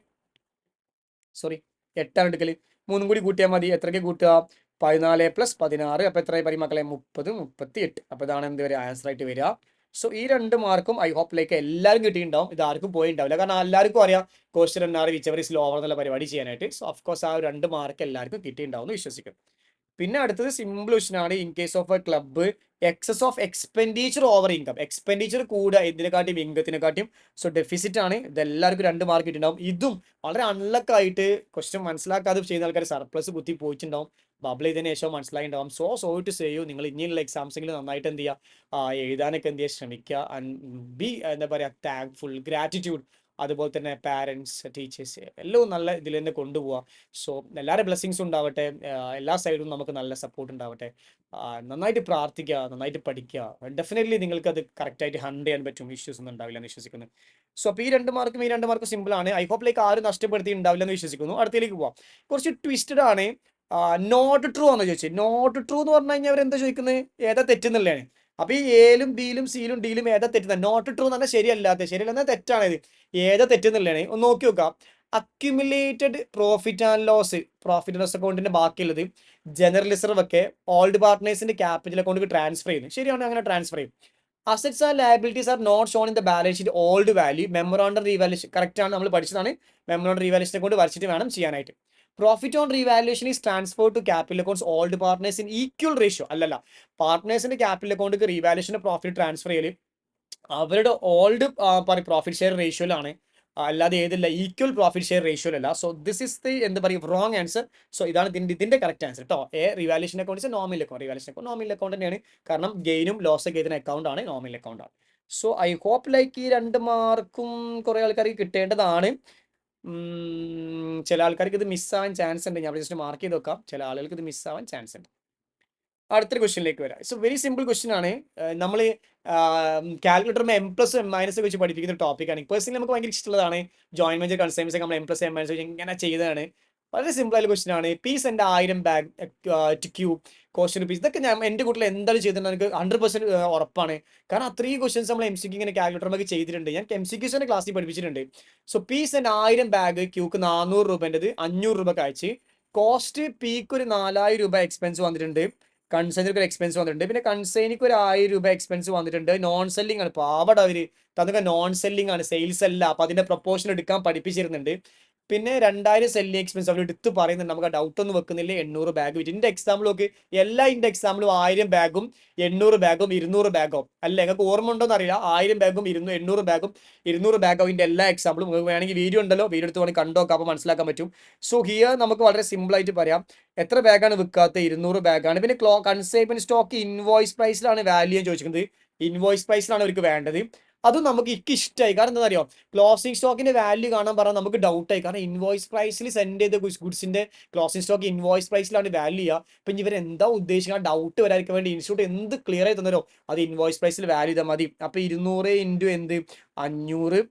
സോറി 8 ആണ് എടുക്കല്. 3 കൂടി കൂട്ടിയാൽ മതി. എത്രയ്ക്ക് കൂട്ടുക? 14 + 16, അപ്പോൾ എത്രയായി പറയും മക്കളെ? 30, 38. അപ്പോൾ ഇതാണ് എന്ത് വരിക? ആൻസർ ആയിട്ട് വരിക. സോ ഈ 2 മാർക്കും ഐ ഹോപ്പ് ലൈക്ക് എല്ലാവരും കിട്ടിയിട്ടുണ്ടാവും. ഇത് ആർക്കും പോയിട്ടുണ്ടാവില്ല, കാരണം എല്ലാവർക്കും അറിയാം question NR whichever is lower എന്നുള്ള പരിപാടി ചെയ്യാനായിട്ട്. സോ ഓഫ് കോഴ്സ് ആ 2 മാർക്ക് എല്ലാവർക്കും കിട്ടിയിട്ടുണ്ടാവും എന്ന് വിശ്വസിക്കുന്നു. പിന്നെ അടുത്തത് സിമ്പിൾ ക്വസ്റ്റ്യൻ ആണ്. In case of a club excess of expenditure over income, expenditure കൂടുക എന്തിനെക്കാട്ടിയും ഇൻകത്തിനെക്കാട്ടിയും. സോ ഡെഫിസിറ്റ് ആണ്. ഇതെല്ലാവർക്കും 2 മാർക്ക് കിട്ടിയിട്ടുണ്ടാവും. ഇതും വളരെ അൺലക്കായിട്ട് ക്വസ്റ്റ്യൻ മനസ്സിലാക്കാതെ ചെയ്യുന്ന ആൾക്കാർ സർപ്ലസ് കുത്തി പോയിട്ടുണ്ടാവും. ബബിൾ ചെയ്തതിന് ശേഷം മനസ്സിലായിട്ടുണ്ടാവും. സോറി ടു സേ യു, നിങ്ങൾ ഇനിയുള്ള എക്സാംസെങ്കിലും നന്നായിട്ട് എന്ത് ചെയ്യുക, എഴുതാനൊക്കെ എന്ത് ചെയ്യുക ശ്രമിക്കുക. ആൻഡ് ബി എന്താ പറയുക താങ്ക്ഫുൾ, ഗ്രാറ്റിറ്റ്യൂഡ്. അതുപോലെ തന്നെ പാരൻസ്, ടീച്ചേഴ്സ് എല്ലാം നല്ല ഇതിൽ തന്നെ കൊണ്ടുപോവുക. സോ എല്ലാവരുടെ ബ്ലെസ്സിങ്സ് ഉണ്ടാവട്ടെ, എല്ലാ സൈഡും നമുക്ക് നല്ല സപ്പോർട്ട് ഉണ്ടാവട്ടെ. നന്നായിട്ട് പ്രാർത്ഥിക്കുക, നന്നായിട്ട് പഠിക്കുക. ഡെഫിനറ്റ്ലി നിങ്ങൾക്ക് അത് കറക്റ്റായിട്ട് ഹാൻഡിൽ ചെയ്യാൻ പറ്റും. ഇഷ്യൂസ് ഒന്നും ഉണ്ടാവില്ല എന്ന് വിശ്വസിക്കുന്നു. സോ അപ്പോൾ ഈ 2 മാർക്കും സിമ്പിൾ ആണ്. ഐ ഹോപ്പ് ലൈക്ക് ആരും നഷ്ടപ്പെടുത്തി ഉണ്ടാവില്ല എന്ന് വിശ്വസിക്കുന്നു. അടുത്തേക്ക് പോവാം. കുറച്ച് ട്വിസ്റ്റഡ് ആണ്. നോട്ട് ട്രൂ ആണെന്ന് ചോദിച്ചു. നോട്ട് ട്രൂ എന്ന് പറഞ്ഞു കഴിഞ്ഞാൽ അവരെന്താ ചോദിക്കുന്നത്? ഏതാ തെറ്റെന്നുള്ളതാണ്. അപ്പൊ ഈ എയിലും ബിയിലും സിയിലും ഡിയിലും ഏതാ തെറ്റുന്നത്? നോട്ട് ട്രൂ എന്ന് പറഞ്ഞാൽ ശരിയല്ലാത്ത തെറ്റാണ്. ഇത് ഏതാ തെറ്റെന്നുള്ളതാണ്. ഒന്ന് നോക്കി നോക്കാം. അക്യുമുലേറ്റഡ് പ്രോഫിറ്റ് ആൻഡ് ലോസ് അക്കൗണ്ടിന്റെ ബാക്കിയുള്ളത് ജനറൽ റിസർവ് ഒക്കെ ഓൾഡ് പാർട്ട്നേഴ്സിന്റെ ക്യാപിറ്റൽ അക്കൗണ്ടിൽ ട്രാൻസ്ഫർ ചെയ്യുന്നു. ശരിയാണ്, അങ്ങനെ ട്രാൻസ്ഫർ ചെയ്യും. Assets and liabilities are not shown in the balance sheet old value. Memorandum revaluation correct ആണ്, നമ്മൾ പഠിച്ചതാണ്. മെമ്മോറാണ്ടം റീവാലുവേഷനെ കൊണ്ട് വരച്ചിട്ട് വേണം ചെയ്യാനായിട്ട്. Profit on revaluation is transfer to capital accounts old partners in equal ratio. അല്ലല്ല, പാർട്ട്നേഴ്സിന്റെ ക്യാപിറ്റൽ അക്കൗണ്ടിലേക്ക് റീവാലുവേഷന്റെ പ്രോഫിറ്റ് ട്രാൻസ്ഫർ ചെയ്യൽ അവരുടെ ഓൾഡ് പ്രോഫിറ്റ് ഷെയർ റേഷ്യോയിലാണ്, അല്ലാതെ ഏതില്ല ഈക്വൽ പ്രോഫിറ്റ് ഷെയർ റേഷ്യോയിലല്ല. സോ ദിസ് ഇസ് ദി എന്താ പറയുക റോങ് ആൻസർ. സോ ഇതാണ് ഇതിന്റെ കറക്റ്റ് ആൻസർ കേട്ടോ. Revaluation account nominal account, nominal account തന്നെയാണ്. കാരണം ഗെയിനും ലോസ് ഒക്കെ എഴുതുന്ന അക്കൗണ്ട് ആണ്, നോമിനൽ അക്കൗണ്ട് ആണ്. സോ ഐ ഹോപ്പ് ലൈക്ക് ഈ 2 മാർക്കും കുറെ ആൾക്കാർക്ക് കിട്ടേണ്ടതാണ്. ചില ആൾക്കാർക്ക് ഇത് മിസ്സാവാൻ ചാൻസ് ഉണ്ട്. ഞാൻ ജസ്റ്റ് മാർക്ക് ചെയ്ത് വെക്കാം. ചില ആളുകൾക്ക് ഇത് മിസ്സാവാൻ ചാൻസ് ഉണ്ട്. അടുത്തൊരു ക്വസ്റ്റ്യനിലേക്ക് വരാം. ഇറ്റ്സ് വെരി സിമ്പിൾ ക്വസ്റ്റ്യൻ ആണ്. നമ്മൾ കാൽക്കുലേറ്റർ M+M- വെച്ച് പഠിപ്പിക്കുന്ന ടോപ്പിക്കാണ്. പേഴ്സണലി നമുക്ക് ഭയങ്കര ഇഷ്ടമുള്ളതാണ്. ജോയിന്റ് വെഞ്ചർ കൺസൈൻസ് ഒക്കെ നമ്മൾ M+M- വെച്ച് ഇങ്ങനെ ചെയ്തതാണ്. വളരെ സിമ്പിൾ ആയ ക്വസ്റ്റ്യൻ ആണ്. പീസ് എൻ്റെ 1000 bag two cube cost rupees. ഇതൊക്കെ ഞാൻ എൻ്റെ കൂട്ടിൽ എന്തായാലും ചെയ്തിട്ടുണ്ട്, എനിക്ക് 100% ഉറപ്പാണ്. കാരണം അത്രയും ക്വസ്റ്റൻസ് നമ്മൾ MCQ ഇങ്ങനെ കാൽക്കുലേറ്റർ ചെയ്തിട്ടുണ്ട്. ഞാൻ MCQs തന്നെ ക്ലാസ്സിൽ പഠിപ്പിച്ചിട്ടുണ്ട്. സോ പീസ് എൻ്റെ 1000 ബാഗ് ക്യൂക്ക് 400 രൂപേൻ്റെത് 500 രൂപ അയച്ച്, കോസ്റ്റ് പീക്ക് ഒരു 4000 രൂപ എക്സ്പെൻസ് വന്നിട്ടുണ്ട്, കൺസൈനിക്ക് ഒരു എക്സ്പെൻസ് വന്നിട്ടുണ്ട്, പിന്നെ കൺസൈനിക്ക് ഒരു 1000 രൂപ എക്സ്പെൻസ് വന്നിട്ടുണ്ട്. നോൺ സെല്ലിംഗ് ആണ്, പാവട അവര് തന്നൊക്കെ നോൺ സെല്ലിംഗ് ആണ്, സെയിൽസ് അല്ല. അപ്പൊ അതിന്റെ പ്രൊപ്പോർഷൻ എടുക്കാൻ പഠിപ്പിച്ചിരുന്നുണ്ട്. പിന്നെ 2000 സെല്ലിംഗ് എക്സ്പെൻസ് അവർ എടുത്ത് പറയുന്നുണ്ട്. നമുക്ക് ഡൗട്ട് ഒന്നും വെക്കുന്നില്ല. 800 ബാഗ് വിറ്റ്. ഇന്റെ എക്സാമ്പിൾ നോക്ക്, എല്ലാ ഇന്റെ എക്സാമ്പിളും 1000 ബാഗും 800 ബാഗും 200 ബാഗും അല്ല. നിങ്ങൾക്ക് ഓർമ്മ ഉണ്ടോന്ന് അറിയില്ല. 1000 ബാഗും 800 ബാഗും 200 ബാഗും ഇതിന്റെ എല്ലാ എക്സാമ്പിളും നിങ്ങൾക്ക് വേണമെങ്കിൽ വീഡിയോ ഉണ്ടല്ലോ, വീഡിയോ എടുത്ത് വേണമെങ്കിൽ കണ്ടോക്കാം, അപ്പോൾ മനസ്സിലാക്കാൻ പറ്റും. സോ ഹിയർ നമുക്ക് വളരെ സിമ്പിൾ ആയിട്ട് പറയാം. എത്ര ബാഗാണ് വിൽക്കാത്ത? 200 ബാഗാണ്. പിന്നെ കൺസൈൻമെന്റ് സ്റ്റോക്ക് ഇൻവോയ്സ് പ്രൈസിലാണ് വാല്യൂ ചോദിക്കുന്നത്. ഇൻവോയ്സ് പ്രൈസിലാണ് അവർക്ക് വേണ്ടത്. അതും നമുക്ക് ഇഷ്ടമായി. കാരണം എന്താ അറിയോ, ക്ലോസിംഗ് സ്റ്റോക്കിന്റെ വാല്യൂ കാണാൻ പറഞ്ഞാൽ നമുക്ക് ഡൗട്ടായി. കാരണം ഇൻവോയ്സ് പ്രൈസിൽ സെൻഡ് ചെയ്ത ഗുഡ്സിന്റെ ക്ലോസിംഗ് സ്റ്റോക്ക് ഇൻവോയ്സ് പ്രൈസിലാണ് വാല്യൂ ചെയ്യുക. ഇപ്പം ഇവർ എന്താ ഉദ്ദേശിക്കുക, ഡൗട്ട് വരാതിരിക്കാൻ വേണ്ടി ഇൻസ്റ്റിറ്റ്യൂട്ട് എന്ത് ക്ലിയർ ആയി തന്നോ അത് ഇൻവോയ്സ് പ്രൈസിൽ വാല്യൂ ചെയ്താൽ മതി. അപ്പൊ 200 ഇൻറ്റു എന്ത് 500,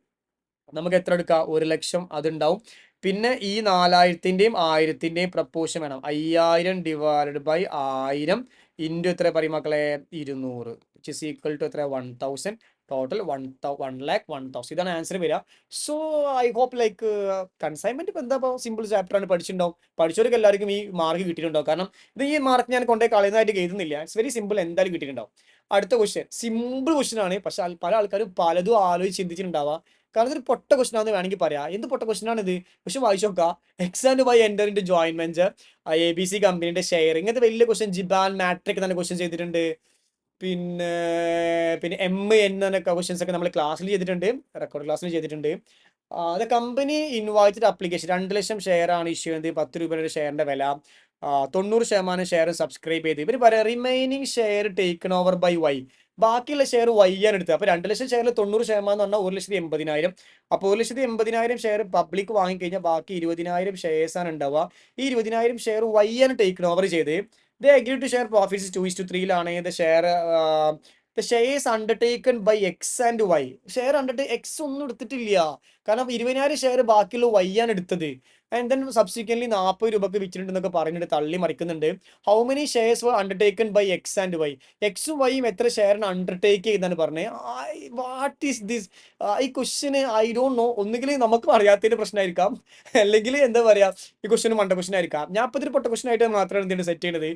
നമുക്ക് എത്ര എടുക്കാം? 1,00,000 അതുണ്ടാവും. പിന്നെ ഈ 4000ന്റെയും 1000ന്റെയും പ്രപ്പോർഷൻ വേണം. 5000 ഡിവൈഡഡ് ബൈ 1000 ഇൻറ്റു എത്ര പറയും മക്കളെ? 200. വിച്ച് ഇസ് ഈക്വൽ ടു എത്ര 1000 ടോട്ടൽ 1,01,000 ഇതാണ് ആൻസർ വരിക. So I hope like consignment ഇപ്പം എന്താ സിമ്പിൾ ചാപ്റ്റർ ആണ്, പഠിച്ചിട്ടുണ്ടാവും. പഠിച്ചവർക്ക് എല്ലാവർക്കും ഈ മാർക്ക് കിട്ടിയിട്ടുണ്ടാവും. കാരണം ഇത് ഈ മാർക്ക് ഞാൻ കൊണ്ടുപോയി കളയുന്നതായിട്ട് എഴുതുന്നില്ല. ഇറ്റ്സ് വെരി സിമ്പിൾ, എന്തായാലും കിട്ടിയിട്ടുണ്ടാവും. അടുത്ത ക്വസ്റ്റ്യൻ സിമ്പിൾ ക്വസ്റ്റ്യൻ ആണ്, പക്ഷെ പല ആൾക്കാരും പലതും ആലോചിച്ച് ചിന്തിച്ചിട്ടുണ്ടാവുക. കാരണം ഇതൊരു പൊട്ട ക്വസ്റ്റൻ ആണെന്ന് വേണമെങ്കിൽ പറയാം. എന്ത് പൊട്ട ക്വസ്റ്റൻ ആണ് ഇത്? പക്ഷെ വായിച്ചു നോക്കാം. X and Y enter into joint venture, ABC കമ്പനിയുടെ ഷെയർ, ഇങ്ങനത്തെ വലിയ ക്വസ്റ്റൻ. ജിബാൻ മാട്രിക് തന്നെ ക്വസ്റ്റൻ ചെയ്തിട്ടുണ്ട്. പിന്നെ പിന്നെ MN എന്നൊക്കെ ക്വസ്റ്റ്യൻസ് ഒക്കെ നമ്മൾ ക്ലാസ്സിൽ ചെയ്തിട്ടുണ്ട്, റെക്കോർഡ് ക്ലാസ്സിൽ ചെയ്തിട്ടുണ്ട്. The company invited application 2 lakh share ആണ് ഇഷ്യൂ ചെയ്യുന്നത്. 10 രൂപയുടെ ഷെയറിന്റെ വില, 90% ഷെയർ സബ്സ്ക്രൈബ് ചെയ്ത്. ഇവർ പറയാം remaining share taken over by Y, ബാക്കിയുള്ള ഷെയർ വൈ ആണ് എടുത്തത്. അപ്പോൾ 2 ലക്ഷം ഷെയറിൽ 90% എന്ന് പറഞ്ഞാൽ 1,80,000. അപ്പോൾ 1,80,000 ഷെയർ പബ്ലിക് വാങ്ങിക്കഴിഞ്ഞാൽ ബാക്കി 20,000 ഷെയർസ് ആണ് ഉണ്ടാവുക. ഈ 20,000 ഷെയർ വൈ ആണ് ടേക്കൺ ഓവർ ചെയ്ത്. They agreed to share profits 2:3 the shares undertaken by X and Y. Share undertake X ഒന്നും എടുത്തിട്ടില്ല, കാരണം 20,000 ഷെയർ ബാക്കിയുള്ള Y ആണ് എടുത്തത്. ആൻഡ് ദെൻ സബ്സിക്വന്റ്ലി 40 രൂപക്ക് വിറ്റിട്ടുണ്ടെന്നൊക്കെ പറഞ്ഞിട്ട് തള്ളി മറിക്കുന്നുണ്ട്. How many shares were undertaken by X and Y? എക്സും വൈയും എത്ര ഷെയറിന് അണ്ടർടേക്ക് ചെയ്താണ് പറഞ്ഞത്. What is this? ഈ ക്വസ്റ്റിന് ഐ ഡോണ്ട് നോ. ഒന്നുകിൽ നമുക്ക് അറിയാത്തതിന്റെ പ്രശ്നമായിരിക്കാം, അല്ലെങ്കിൽ എന്താ പറയാ, ഈ ക്വസ്റ്റിന് മണ്ട ക്വസ്റ്റൻ ആയിരിക്കാം. ഞാൻ ഇപ്പൊ ഇതൊരു പൊട്ട ക്വസ്റ്റൻ ആയിട്ട് മാത്രമാണ് എന്തെങ്കിലും സെറ്റ് ചെയ്യുന്നത്.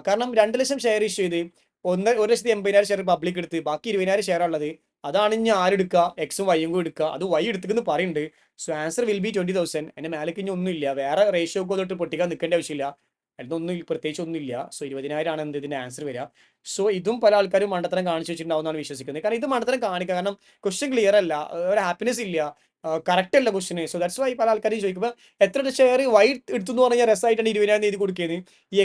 കാരണം 2 ലക്ഷം ഷെയർ ഇഷ്യൂ ചെയ്ത് 1,80,000 ഷെയർ പബ്ലിക് എടുത്ത് ബാക്കി 20,000 ഷെയർ ഉള്ളത്. അതാണ് ഇനി ആരെടുക്കുക? എക്സും വൈയും കൂടി എടുക്കുക. അത് വൈ എടുത്തിന്ന് പറയുന്നുണ്ട്. So answer will B 20,000. അതിന്റെ മേലേക്ക് ഇനി ഒന്നുമില്ല, വേറെ റേഷ്യോ ഒക്കെ തൊട്ട് പൊട്ടിക്കാൻ നിൽക്കേണ്ട ആവശ്യമില്ല. അതിനൊന്നും പ്രത്യേകിച്ച് ഒന്നുമില്ല. സോ 20,000 ആണ് എന്ത് ഇതിന്റെ ആൻസർ വരിക. സോ ഇതും പല ആൾക്കാരും മണ്ടത്തരം കാണിച്ചു വെച്ചിട്ടുണ്ടാവുന്നതാണ് വിശ്വസിക്കുന്നത്. കാരണം ഇത് മണ്ടത്തരം കാണിക്കുക, കാരണം ക്വസ്റ്റ്യൻ ക്ലിയർ അല്ല, ഒരു ഹാപ്പിനെസ് ഇല്ല, കറക്റ്റ് അല്ല ക്വസ്റ്റിന്. സോ ദാറ്റ്സ് വൈ പല ആൾക്കാരും ചോദിക്കുമ്പോൾ എത്ര ഷെയർ വൈ എടുത്തു എന്ന് പറഞ്ഞാൽ രസമായിട്ടാണ് 20,000 എഴുതി കൊടുക്കുന്നത്. ഈ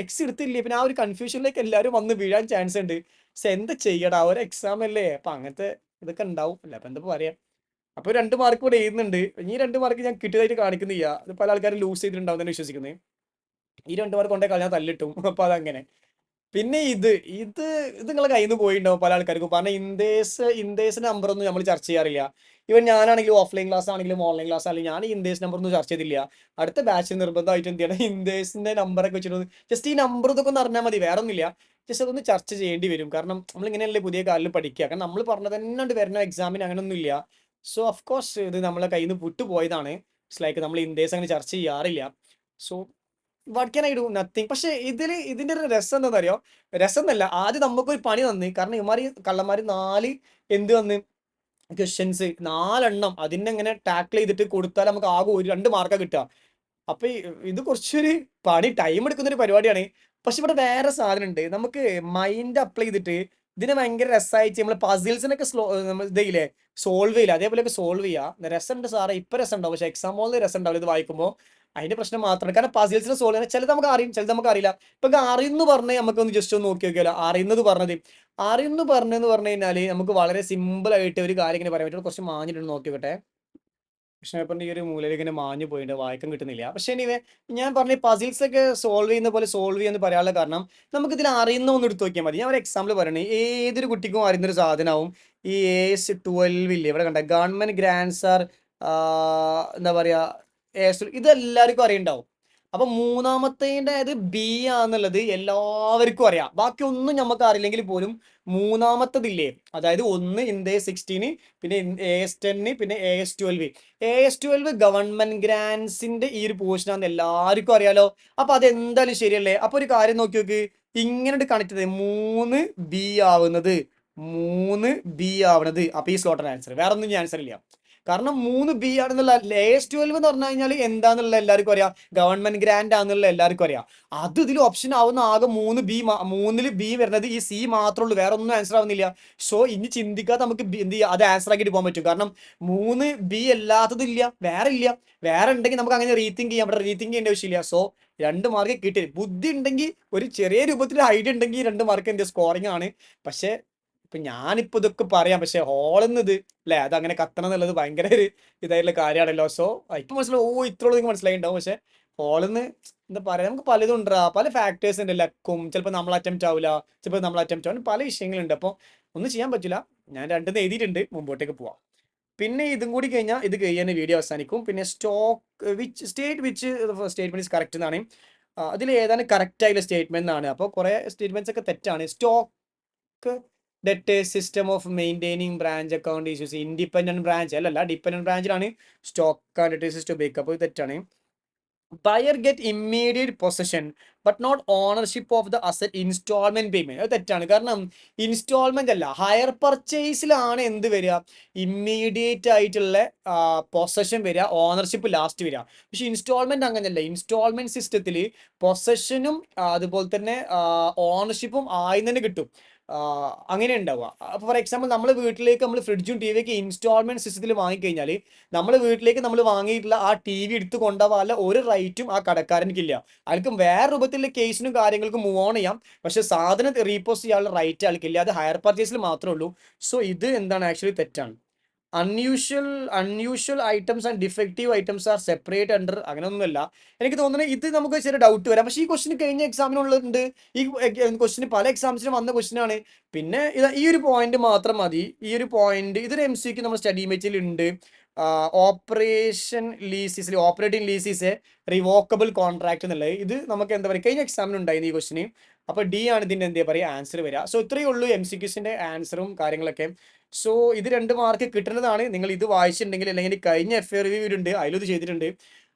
എക്സ് എടുത്തില്ലേ, പിന്നെ ആ ഒരു കൺഫ്യൂഷനിലേക്ക് എല്ലാവരും വന്ന് വീഴാൻ ചാൻസ് ഉണ്ട്. പക്ഷെ എന്താ ചെയ്യടാ, ഒരു എക്സാം അല്ലേ, അപ്പൊ അങ്ങനത്തെ ഇതൊക്കെ ഉണ്ടാവും അല്ല. അപ്പൊ എന്താ പറയാ, അപ്പൊ 2 മാർക്ക് കൂടെ എഴുതുന്നുണ്ട്. ഈ 2 മാർക്ക് ഞാൻ കിട്ടിയതായിട്ട് കാണിക്കുന്നില്ല. അത് പല ആൾക്കാരും ലൂസ് ചെയ്തിട്ടുണ്ടാവും എന്ന് വിശ്വസിക്കുന്നത്. ഈ 2 മാർക്ക് കൊണ്ടേ കളഞ്ഞാൽ തല്ലിട്ടും. അപ്പൊ അതങ്ങനെ. പിന്നെ ഇത് ഇത് ഇത് നിങ്ങളെ കയ്യിൽ നിന്ന് പോയിണ്ടാവും പല ആൾക്കാർക്കും. പറഞ്ഞ ഇന്ദേശ് നമ്പർ ഒന്നും നമ്മൾ ചർച്ച ചെയ്യാറില്ല. ഇവൻ ഞാനാണെങ്കിലും ഓഫ്ലൈൻ ക്ലാസ് ആണെങ്കിലും ഓൺലൈൻ ക്ലാസ് ആണെങ്കിലും ഞാൻ ഇന്ദേശ് നമ്പർ ഒന്നും ചർച്ച ചെയ്തില്ല. അടുത്ത ബാച്ചിൽ നിർബന്ധമായിട്ട് എന്ത് ചെയ്യണം, ഇന്ദേശിന്റെ നമ്പറൊക്കെ വെച്ചിട്ട് ജസ്റ്റ് ഈ നമ്പർ ഇതൊക്കെ ഒന്ന് അറിഞ്ഞാൽ മതി, വേറെ ഒന്നുമില്ല. ജസ്റ്റ് അതൊന്ന് ചർച്ച ചെയ്യേണ്ടി വരും. കാരണം നമ്മൾ ഇങ്ങനെയല്ലേ പുതിയ കാലിൽ പഠിക്കുക. കാരണം നമ്മൾ പറഞ്ഞത് തന്നെ വരുന്ന എക്സാമിന് അങ്ങനെയൊന്നും ഇല്ല. സോ ഓഫ് കോഴ്സ് ഇത് നമ്മളെ കയ്യിൽ നിന്ന് വിട്ടുപോയതാണ്. ഇറ്റ്സ് ലൈക്ക് നമ്മൾ ഇന്ദേശ് അങ്ങനെ ചർച്ച ചെയ്യാറില്ല. So what can I do? Nothing. പക്ഷെ ഇതിന്റെ ഒരു രസം എന്താണെന്ന് അറിയോ? രസം എന്നല്ല, ആദ്യം നമുക്കൊരു പണി തന്ന്. കാരണം ഇമാരി കള്ളന്മാര് 4 എന്ത് വന്ന് ക്വസ്റ്റ്യൻസ് 4 അതിനെ എങ്ങനെ ടാക്കിൾ ചെയ്തിട്ട് കൊടുത്താൽ നമുക്ക് ആകെ 2 മാർക്കാ കിട്ടുക. അപ്പൊ ഇത് കുറച്ചൊരു പണി ടൈം എടുക്കുന്ന ഒരു പരിപാടിയാണ്. പക്ഷെ ഇവിടെ വേറെ സാധനം ഉണ്ട്. നമുക്ക് മൈൻഡ് അപ്ലൈ ചെയ്തിട്ട് ഇതിനെ ഭയങ്കര രസമായിട്ട് നമ്മൾ പസിൽസിനൊക്കെ ഇതില്ലേ സോൾവ് ചെയ്യില്ല, അതേപോലെയൊക്കെ സോൾവ് ചെയ്യുക. രസമുണ്ട് സാറേ, ഇപ്പൊ രസം ഉണ്ടാവും, പക്ഷെ എക്സാം ഹോളിൽ രസം ഉണ്ടാവില്ല ഇത് വായിക്കുമ്പോൾ. അതിന്റെ പ്രശ്നം മാത്രമാണ്. കാരണം പസിൽസിനെ സോൾവ് ചെയ്യാൻ ചിലത് നമുക്ക് അറിയും, ചിലത് നമുക്ക് അറിയില്ല. ഇപ്പൊ അറിയുന്നു പറഞ്ഞ് നമുക്കൊന്ന് ജസ്റ്റ് ഒന്ന് നോക്കി നോക്കിയാലോ. അറിയുന്നു പറഞ്ഞെന്ന് പറഞ്ഞു കഴിഞ്ഞാല് നമുക്ക് വളരെ സിമ്പിൾ ആയിട്ട് ഒരു കാര്യം ഇങ്ങനെ പറയാൻ പറ്റും. കുറച്ച് മാഞ്ഞിട്ട് നോക്കി നോക്കട്ടെ. കൃഷ്ണ പേപ്പറിന്റെ ഈ ഒരു മൂലയിൽ ഇങ്ങനെ മാഞ്ഞു പോയിട്ട് വായിക്കാൻ കിട്ടുന്നില്ല. പക്ഷെ എനിവേ ഞാൻ പറഞ്ഞ പസിൽസ് ഒക്കെ സോൾവ് ചെയ്യുന്ന പോലെ സോൾവ് ചെയ്യാന്ന് പറയാനുള്ള കാരണം നമുക്ക് ഇതിൽ അറിയുന്ന ഒന്ന് എടുത്ത് നോക്കിയാൽ മതി. ഞാൻ ഒരു എക്സാമ്പിൾ പറയണേ, ഏതൊരു കുട്ടിക്കും അറിയുന്നൊരു സാധനമാവും ഈ AS12 ഇല്ലേ, ഇവിടെ കണ്ട ഗവൺമെന്റ് ഗ്രാൻഡ്സ് ആർ എന്താ പറയാ ഇത് എല്ലാവർക്കും അറിയുണ്ടാവും. അപ്പൊ മൂന്നാമത്തേത് ബി ആന്നുള്ളത് എല്ലാവർക്കും അറിയാം. ബാക്കി ഒന്നും നമുക്ക് അറിയില്ലെങ്കിൽ പോലും മൂന്നാമത്തതില്ലേ, അതായത് ഒന്ന് ഇന്ത്യ 16, പിന്നെ AS10, പിന്നെ AS12 ഗവൺമെന്റ് ഗ്രാൻസിന്റെ ഈ ഒരു പോർഷൻ ആണെന്ന് എല്ലാവർക്കും അറിയാലോ. അപ്പൊ അത് എന്തായാലും ശരിയല്ലേ? അപ്പൊ ഒരു കാര്യം നോക്കി നോക്ക്, ഇങ്ങനെ കണക്ട് ചെയ്ത് 3B ആവുന്നത്, 3B ആവണത്. അപ്പൊ ഈ സ്ലോട്ടർ ആൻസർ, വേറെ ഒന്നും ആൻസർ ഇല്ല. കാരണം 3B ആണെന്നുള്ള AS12 എന്ന് പറഞ്ഞു കഴിഞ്ഞാൽ എന്താന്നുള്ള എല്ലാവർക്കും അറിയാം, ഗവൺമെന്റ് ഗ്രാൻഡ് ആണെന്നുള്ള എല്ലാവർക്കും അറിയാം. അത് ഇതിൽ ഓപ്ഷൻ ആവുന്ന ആകെ 3B, 3-ൽ B വരുന്നത് ഈ C മാത്രമേ ഉള്ളൂ, വേറെ ഒന്നും ആൻസർ ആവുന്നില്ല. സോ ഇനി ചിന്തിക്കാതെ നമുക്ക് എന്ത് ചെയ്യാം, അത് ആൻസർ ആക്കിയിട്ട് പോകാൻ പറ്റും. കാരണം 3B അല്ലാത്തതില്ല, വേറെ ഉണ്ടെങ്കിൽ നമുക്ക് അങ്ങനെ റീതിങ്ക് ചെയ്യാം. ഇവിടെ റീതിങ്ക് ചെയ്യേണ്ട ആവശ്യമില്ല. സോ 2 മാർക്ക് കിട്ടി. ബുദ്ധി ഉണ്ടെങ്കിൽ, ഒരു ചെറിയ രൂപത്തിൽ ഐഡിയ ഉണ്ടെങ്കിൽ 2 മാർക്ക് എന്ത് സ്കോറിംഗ് ആണ്. പക്ഷെ ഇപ്പൊ ഞാനിപ്പോ ഇതൊക്കെ പറയാം, പക്ഷെ ഹോളെന്നത് അല്ലെ, അത് അങ്ങനെ കത്തണം എന്നുള്ളത് ഭയങ്കര ഒരു ഇതായിട്ടുള്ള കാര്യമാണല്ലോ. സോ ഇപ്പൊ മനസ്സിലാവും, ഇത്രയോളം നിങ്ങൾക്ക് മനസ്സിലായിണ്ടാവും. പക്ഷെ ഹോളിന്ന് എന്താ പറയാ, നമുക്ക് പലതും ഉണ്ടാ, പല ഫാക്ടേഴ്സ് ഉണ്ട്. ലക്കും, ചിലപ്പോൾ നമ്മൾ അറ്റംപ്റ്റ് ആവില്ല, ചിലപ്പോൾ നമ്മൾ അറ്റംപ്റ്റ് ആവും, പല വിഷയങ്ങളുണ്ട്. അപ്പോൾ ഒന്നും ചെയ്യാൻ പറ്റില്ല. ഞാൻ 2 എഴുതിയിട്ടുണ്ട്, മുമ്പോട്ടേക്ക് പോവാം. പിന്നെ ഇതും കൂടി കഴിഞ്ഞാൽ ഇത് കഴിഞ്ഞ വീഡിയോ അവസാനിക്കും. പിന്നെ സ്റ്റേറ്റ്മെന്റ് ഇസ് കറക്റ്റ് എന്നാണ്. അതിൽ ഏതാണ് കറക്റ്റ് ആയിട്ടുള്ള സ്റ്റേറ്റ്മെന്റ് എന്നാണ്. അപ്പോൾ കുറെ സ്റ്റേറ്റ്മെന്റ്സ് ഒക്കെ തെറ്റാണ്. Stock debtors system of maintaining branch account issues. Independent branch അല്ലല്ല, ഡിപെൻഡന്റ് ബ്രാഞ്ചിലാണ് സ്റ്റോക്ക് ആൻഡ് ഡെറ്റേഴ്സ് സിസ്റ്റം ഉപയോഗിക്കുക. അപ്പോൾ ഇത് തെറ്റാണ്. Buyer get immediate possession but not ownership of the asset instalment payment. അത് തെറ്റാണ്. കാരണം ഇൻസ്റ്റാൾമെന്റ് അല്ല, ഹയർ പർച്ചേസിലാണ് എന്ത് വരിക, ഇമ്മീഡിയറ്റ് ആയിട്ടുള്ള പൊസഷൻ വരിക, ഓണർഷിപ്പ് ലാസ്റ്റ് വരിക. പക്ഷെ ഇൻസ്റ്റാൾമെന്റ് അങ്ങനെയല്ല. ഇൻസ്റ്റാൾമെന്റ് സിസ്റ്റത്തിൽ പൊസഷനും അതുപോലെ തന്നെ ഓണർഷിപ്പും ആയി തന്നെ കിട്ടും. അങ്ങനെ ഉണ്ടാവുക. അപ്പോൾ ഫോർ എക്സാമ്പിൾ നമ്മൾ വീട്ടിലേക്ക് നമ്മൾ ഫ്രിഡ്ജും ടി വിയൊക്കെ ഇൻസ്റ്റാൾമെന്റ് സിസ്റ്റത്തിൽ വാങ്ങിക്കഴിഞ്ഞാൽ നമ്മൾ വീട്ടിലേക്ക് നമ്മൾ വാങ്ങിയിട്ടുള്ള ആ ടി വി എടുത്ത് കൊണ്ടുപോകാനുള്ള ഒരു റൈറ്റും ആ കടക്കാരനിക്കില്ല. അയാൾക്ക് വേറെ രൂപത്തിലുള്ള കേസിനും കാര്യങ്ങൾക്കും മൂവ് ഓൺ ചെയ്യാം, പക്ഷെ സാധനം റീപോസ്റ്റ് ചെയ്യാനുള്ള റൈറ്റ് അയാൾക്കില്ല. അത് ഹയർ പർച്ചേസിൽ മാത്രമേ ഉള്ളൂ. സോ ഇത് എന്താണ്, ആക്ച്വലി തെറ്റാണ്. Unusual items and defective items are separate under, അങ്ങനെയൊന്നുമല്ല. എനിക്ക് തോന്നുന്നത് ഇത് നമുക്ക് ചെറിയ ഡൗട്ട് വരാം. പക്ഷേ ഈ ക്വസ്റ്റിന് കഴിഞ്ഞ എക്സാമിനുള്ളതുണ്ട്. ഈ ക്വസ്റ്റിന് പല എക്സാംസിനും വന്ന ക്വസ്റ്റിനാണ്. പിന്നെ ഈ ഒരു പോയിന്റ് മാത്രം മതി. ഈ ഒരു പോയിന്റ് ഇതൊരു MCQ നമ്മൾ സ്റ്റഡി മെറ്റീരിയൽ ഉണ്ട്. Operating lease is A revocable contract എന്നുള്ളത്. ഇത് നമുക്ക് എന്താ പറയുക, കഴിഞ്ഞ എക്സാമിന് ഉണ്ടായിരുന്നു ഈ ക്വസ്റ്റിന്. അപ്പോൾ ഡി ആണ് ഇതിന്റെ എന്താ പറയുക ആൻസർ വരിക. സോ ഇത്രയേ ഉള്ളൂ MCQസിന്റെ ആൻസറും കാര്യങ്ങളൊക്കെ. സോ ഇത് 2 മാർക്ക് കിട്ടുന്നതാണ്. നിങ്ങൾ ഇത് വായിച്ചിട്ടുണ്ടെങ്കിൽ, അല്ലെങ്കിൽ കഴിഞ്ഞ FA റിവ്യൂ ഉണ്ട്, അതിലിത് ചെയ്തിട്ടുണ്ട്.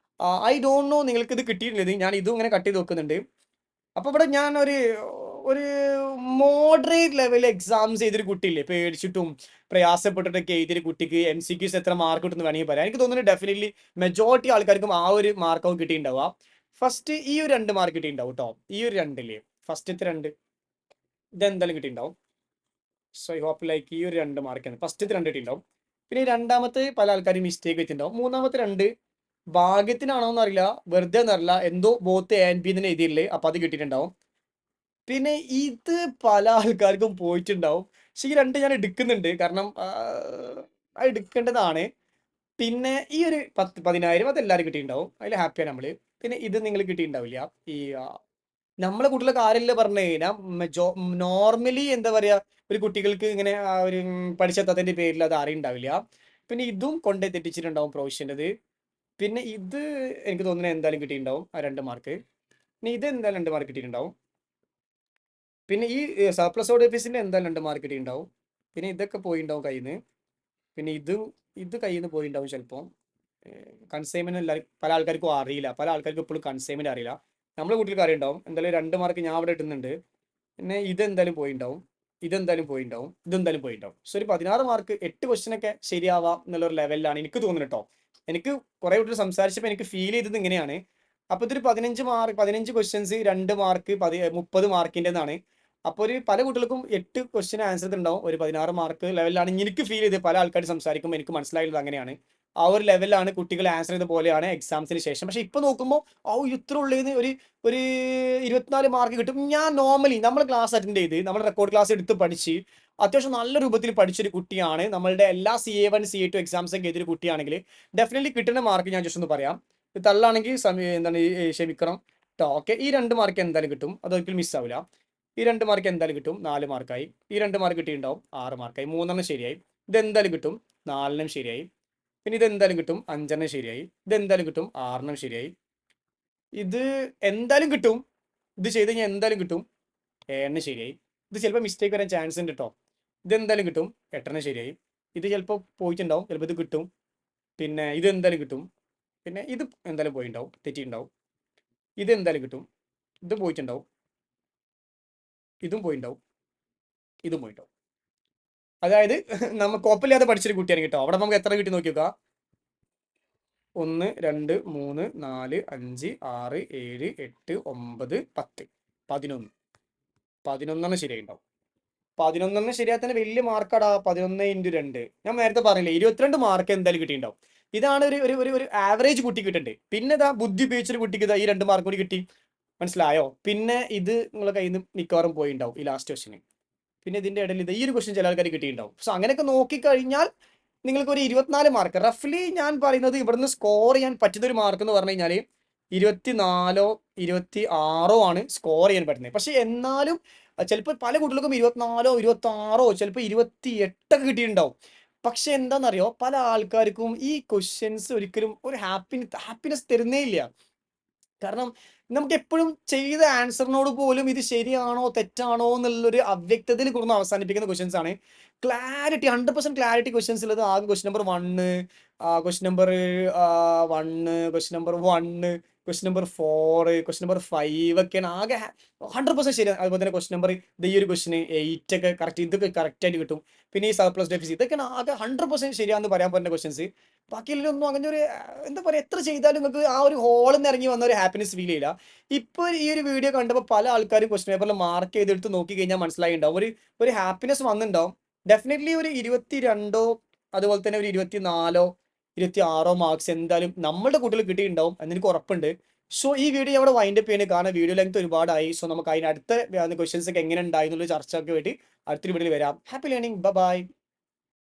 ഐ ഡോണ്ട് നോ നിങ്ങൾക്ക് ഇത് കിട്ടിയിട്ടില്ല. ഞാൻ ഇതും ഇങ്ങനെ കട്ട് ചെയ്ത് വെക്കുന്നുണ്ട്. അപ്പോൾ ഇവിടെ ഞാൻ ഒരു മോഡറേറ്റ് ലെവൽ എക്സാംസ് ചെയ്തൊരു കുട്ടിയില്ലേ, പേടിച്ചിട്ടും പ്രയാസപ്പെട്ടിട്ടൊക്കെ എഴുതിയൊരു കുട്ടിക്ക് MCQs എത്ര മാർക്ക് കിട്ടുമെന്ന് വേണമെങ്കിൽ പറയാം. എനിക്ക് തോന്നുന്നു ഡെഫിനറ്റ്ലി മെജോറിറ്റി ആൾക്കാർക്കും ആ ഒരു മാർക്കാവും കിട്ടിയിട്ടുണ്ടാവുക. ഫസ്റ്റ് ഈ ഒരു 2 മാർക്ക് കിട്ടിയിട്ടുണ്ടാവും കേട്ടോ. ഈ ഒരു 2 ഫസ്റ്റത്തെ 2 ഇതെന്തായാലും കിട്ടിയിട്ടുണ്ടാവും. സോ ഐ ഹോപ്പ് ലൈക്ക് ഈ ഒരു 2 മാർക്കാണ് ഫസ്റ്റത്തെ 2 കിട്ടിയിട്ടുണ്ടാവും. പിന്നെ ഈ രണ്ടാമത്തെ പല ആൾക്കാരും മിസ്റ്റേക്ക് വെച്ചിട്ടുണ്ടാവും. മൂന്നാമത്തെ 2 ഭാഗ്യത്തിനാണോ എന്നറിയില്ല, വെറുതെ എന്നറിയില്ല, എന്തോ ബോത്ത് A and B തന്നെ എഴുതിയില്ലേ, അപ്പോൾ അത് കിട്ടിയിട്ടുണ്ടാവും. പിന്നെ ഇത് പല ആൾക്കാർക്കും പോയിട്ടുണ്ടാവും. പക്ഷെ ഈ 2 ഞാൻ എടുക്കുന്നുണ്ട്, കാരണം അത് എടുക്കേണ്ടതാണ്. പിന്നെ ഈ ഒരു 10,000 അതെല്ലാവരും കിട്ടിയിട്ടുണ്ടാവും, അതിൽ ഹാപ്പിയാണ് നമ്മൾ. പിന്നെ ഇത് നിങ്ങൾ കിട്ടിയിട്ടുണ്ടാവില്ല. ഈ നമ്മളെ കുട്ടികളെ കാര്യമില്ല പറഞ്ഞു കഴിഞ്ഞാൽ നോർമലി എന്താ പറയാ, ഒരു കുട്ടികൾക്ക് ഇങ്ങനെ ഒരു പഠിച്ചെത്താത്തതിന്റെ പേരിൽ അത് അറിയുണ്ടാവില്ല. പിന്നെ ഇതും കൊണ്ടേ തെറ്റിച്ചിട്ടുണ്ടാവും പ്രൊവിഷൻ്റെത്. പിന്നെ ഇത് എനിക്ക് തോന്നുന്നത് എന്തായാലും കിട്ടിയിട്ടുണ്ടാവും ആ 2 മാർക്ക്. പിന്നെ ഇത് എന്തായാലും 2 മാർക്ക് കിട്ടിയിട്ടുണ്ടാവും. പിന്നെ ഈ സർപ്ലസ് ഓഡിഫീസിന്റെ എന്തായാലും 2 മാർക്ക് കിട്ടിയിട്ടുണ്ടാവും. പിന്നെ ഇതൊക്കെ പോയിണ്ടാവും കയ്യിൽ നിന്ന്. പിന്നെ ഇത് കയ്യിൽ നിന്ന് പോയിണ്ടാവും ചിലപ്പോൾ. കൺസൈൻമെന്റ് എല്ലാവർക്കും, പല ആൾക്കാർക്കും അറിയില്ല, പല ആൾക്കാർക്കും ഇപ്പോഴും കൺസൈൻമെന്റ് അറിയില്ല. നമ്മളെ കുട്ടികൾക്ക് അറിയുണ്ടാവും. എന്തായാലും 2 മാർക്ക് ഞാൻ അവിടെ ഇടുന്നുണ്ട്. പിന്നെ ഇതെന്തായാലും പോയിണ്ടാവും, ഇതെന്തായാലും പോയിണ്ടാവും, ഇതെന്തായാലും പോയിണ്ടാവും. സോ ഒരു 16 മാർക്ക് 8 ക്വസ്റ്റ്യനൊക്കെ ശരിയാവാം എന്നുള്ളൊരു ലെവലിലാണ് എനിക്ക് തോന്നുന്നത് കേട്ടോ. എനിക്ക് കുറെ കുട്ടികൾ സംസാരിച്ചപ്പോൾ എനിക്ക് ഫീൽ ചെയ്തത് ഇങ്ങനെയാണ്. അപ്പോൾ ഇതൊരു 15 ക്വസ്റ്റ്യൻസ് 2 മാർക്ക് 30 മാർക്കിൻ്റെതാണ്. അപ്പോൾ ഒരു പല കുട്ടികൾക്കും 8 ക്വസ്റ്റ്യൻ ആൻസർ ഉണ്ടാവും. ഒരു 16 മാർക്ക് ലെവലിലാണ് എനിക്ക് ഫീൽ ചെയ്ത്, പല ആൾക്കാർ സംസാരിക്കുമ്പോൾ എനിക്ക് മനസ്സിലായത് അങ്ങനെയാണ്. ആ ഒരു ലെവലിലാണ് കുട്ടികൾ ആൻസർ ചെയ്ത പോലെയാണ് എക്സാംസിന് ശേഷം. പക്ഷെ ഇപ്പൊ നോക്കുമ്പോൾ ഇത്ര ഉള്ളതിന് ഒരു 24 മാർക്ക് കിട്ടും. ഞാൻ നോർമലി നമ്മൾ ക്ലാസ് അറ്റൻഡ് ചെയ്ത്, നമ്മൾ റെക്കോർഡ് ക്ലാസ് എടുത്ത് പഠിച്ച് അത്യാവശ്യം നല്ല രൂപത്തിൽ പഠിച്ചൊരു കുട്ടിയാണ്. നമ്മളുടെ എല്ലാ CA1 CA2 എക്സാംസ് ഒക്കെ എഴുതിയൊരു കുട്ടിയാണെങ്കിൽ ഡെഫിനറ്റ്ലി കിട്ടുന്ന മാർക്ക് ഞാൻ ജസ്റ്റ് ഒന്ന് പറയാം. ഇത് തള്ളാണെങ്കിൽ എന്താണ് ക്ഷമിക്കണം കേട്ടോ. ഓക്കെ, ഈ 2 മാർക്ക് എന്തായാലും കിട്ടും, അതൊരിക്കലും മിസ്സാവില്ല. ഈ 2 മാർക്ക് എന്തായാലും കിട്ടും, 4 മാർക്കായി. ഈ 2 മാർക്ക് കിട്ടിയിട്ടുണ്ടാവും, 6 മാർക്കായി. 3 ശരിയായി. ഇതെന്തായാലും കിട്ടും, 4 ശരിയായി. പിന്നെ ഇതെന്തായാലും കിട്ടും, 5 ശരിയായി. ഇതെന്തായാലും കിട്ടും, 6 ശരിയായി. ഇത് എന്തായാലും കിട്ടും, ഇത് ചെയ്ത് കഴിഞ്ഞാൽ എന്തായാലും കിട്ടും, 7 ശരിയായി. ഇത് ചിലപ്പോൾ മിസ്റ്റേക്ക് വരാൻ ചാൻസ് ഉണ്ട് കേട്ടോ. ഇതെന്തായാലും കിട്ടും, 8 ശരിയായി. ഇത് ചിലപ്പോൾ പോയിട്ടുണ്ടാവും, ചിലപ്പോൾ ഇത് കിട്ടും. പിന്നെ ഇത് എന്തായാലും കിട്ടും. പിന്നെ ഇത് എന്തായാലും പോയിട്ടുണ്ടാവും, തെറ്റിയിട്ടുണ്ടാവും. ഇത് എന്തായാലും കിട്ടും, ഇത് പോയിട്ടുണ്ടാവും, ഇതും പോയിട്ടുണ്ടാവും, ഇതും പോയിട്ടുണ്ടാവും. അതായത് നമ്മൾ കുഴപ്പമില്ലാതെ പഠിച്ചൊരു കുട്ടിയാണ് കേട്ടോ. അവിടെ നമുക്ക് എത്ര കിട്ടി നോക്കി നോക്കുക. 1 2 3 4 5 6 7 8 9 10 11 11 ശരിയായിട്ടുണ്ടാവും. 11 ശരിയാൽ തന്നെ വലിയ മാർക്കാടാ. 11 × 2 ഞാൻ നേരത്തെ പറഞ്ഞില്ലേ, 22 മാർക്ക് എന്തായാലും കിട്ടിയിട്ടുണ്ടാവും. ഇതാണ് ഒരു ആവറേജ് കുട്ടി കിട്ടുന്നുണ്ട്. പിന്നെ ഇതാ ബുദ്ധി ഉപയോഗിച്ചൊരു കുട്ടിക്ക് ഇതാ ഈ 2 മാർക്ക് കൂടി കിട്ടി. മനസ്സിലായോ? പിന്നെ ഇത് നിങ്ങളെ കയ്യിൽ നിന്ന് മിക്കവാറും പോയിണ്ടാവും ഈ ലാസ്റ്റ് ക്വസ്റ്റിന്. പിന്നെ ഇതിന്റെ ഇടയിൽ ഇത് ഈ ഒരു ക്വസ്റ്റ്യൻ ചില ആൾക്കാർ കിട്ടിയിട്ടുണ്ടാവും. സോ അങ്ങനെയൊക്കെ നോക്കിക്കഴിഞ്ഞാൽ നിങ്ങൾക്ക് ഒരു 24 മാർക്ക് റഫ്ലി ഞാൻ പറയുന്നത് ഇവിടുന്ന് സ്കോർ ചെയ്യാൻ പറ്റുന്ന ഒരു മാർക്ക് എന്ന് പറഞ്ഞു കഴിഞ്ഞാൽ 24 26 ആണ് സ്കോർ ചെയ്യാൻ പറ്റുന്നത്. പക്ഷെ എന്നാലും ചിലപ്പോൾ പല കുട്ടികൾക്കും 24 26 ചിലപ്പോൾ 28 കിട്ടിയിട്ടുണ്ടാവും. പക്ഷെ എന്താണെന്നറിയോ, പല ആൾക്കാർക്കും ഈ ക്വസ്റ്റ്യൻസ് ഒരിക്കലും ഒരു ഹാപ്പിനെസ് തരുന്നേ ഇല്ല. കാരണം നമുക്ക് എപ്പോഴും ചെയ്ത ആൻസറിനോട് പോലും ഇത് ശരിയാണോ തെറ്റാണോ എന്നുള്ളൊരു അവ്യക്തതയിൽ കൊടുന്ന് അവസാനിപ്പിക്കുന്ന ക്വസ്റ്റ്യൻസ് ആണ്. ക്ലാരിറ്റി 100% ക്ലാരിറ്റി ക്വസ്റ്റ്യൻസ് ഉള്ളത് ആകെ question number 1, question number 1, question number 1, question number 4, question number 5 ഒക്കെയാണ് ആകെ 100% ശരിയാണ്. അതുപോലെ തന്നെ ക്വസ്റ്റ്യൻ നമ്പർ ഈ ഒരു ക്വസ്റ്റിന് 8 ഒക്കെ കറക്റ്റ്, ഇതൊക്കെ കറക്റ്റ് ആയിട്ട് കിട്ടും. പിന്നെ ഈ സർപ്ലസ് ഡെഫിസിറ്റ് ഇതൊക്കെയാണ് ആകെ 100% ശരിയാന്ന് പറയാൻ പറ്റുന്ന ക്വസ്റ്റ്യൻസ്. ബാക്കിയുള്ളൊന്നും അങ്ങനെ ഒരു എന്താ പറയുക, എത്ര ചെയ്താലും നിങ്ങൾക്ക് ആ ഒരു ഹോളിൽ നിന്ന് ഇറങ്ങി വന്ന ഒരു ഹാപ്പിനെസ് ഫീൽ ചെയ്യില്ല. ഇപ്പോൾ ഈ ഒരു വീഡിയോ കണ്ടപ്പോൾ പല ആൾക്കാരും ക്വസ്റ്റ്യൻ പേപ്പറിൽ മാർക്ക് ചെയ്തെടുത്ത് നോക്കി കഴിഞ്ഞാൽ മനസ്സിലായിട്ടുണ്ടാവും, ഒരു ഒരു ഹാപ്പിനെസ് വന്നിട്ടുണ്ടാവും. ഡെഫിനറ്റ്ലി ഒരു 22 അതുപോലെ തന്നെ ഒരു 24 26 മാർക്സ് എന്തായാലും നമ്മളുടെ കുട്ടികൾ കിട്ടിയിട്ടുണ്ടാവും എന്ന് എനിക്ക് ഉറപ്പുണ്ട്. സോ ഈ വീഡിയോ അവിടെ വൈൻഡ് അപ്പ് ചെയ്യുന്നത്, കാരണം വീഡിയോ ലെങ്ത് ഒരുപാടായി. സോ നമുക്ക് അതിന് അടുത്ത ക്വസ്റ്റ്യൻസ് ഒക്കെ എങ്ങനെ ഉണ്ടായി എന്നുള്ള ചർച്ചയ്ക്ക് വേണ്ടി അടുത്തൊരു വീഡിയോയിൽ വരാം. Happy learning, by.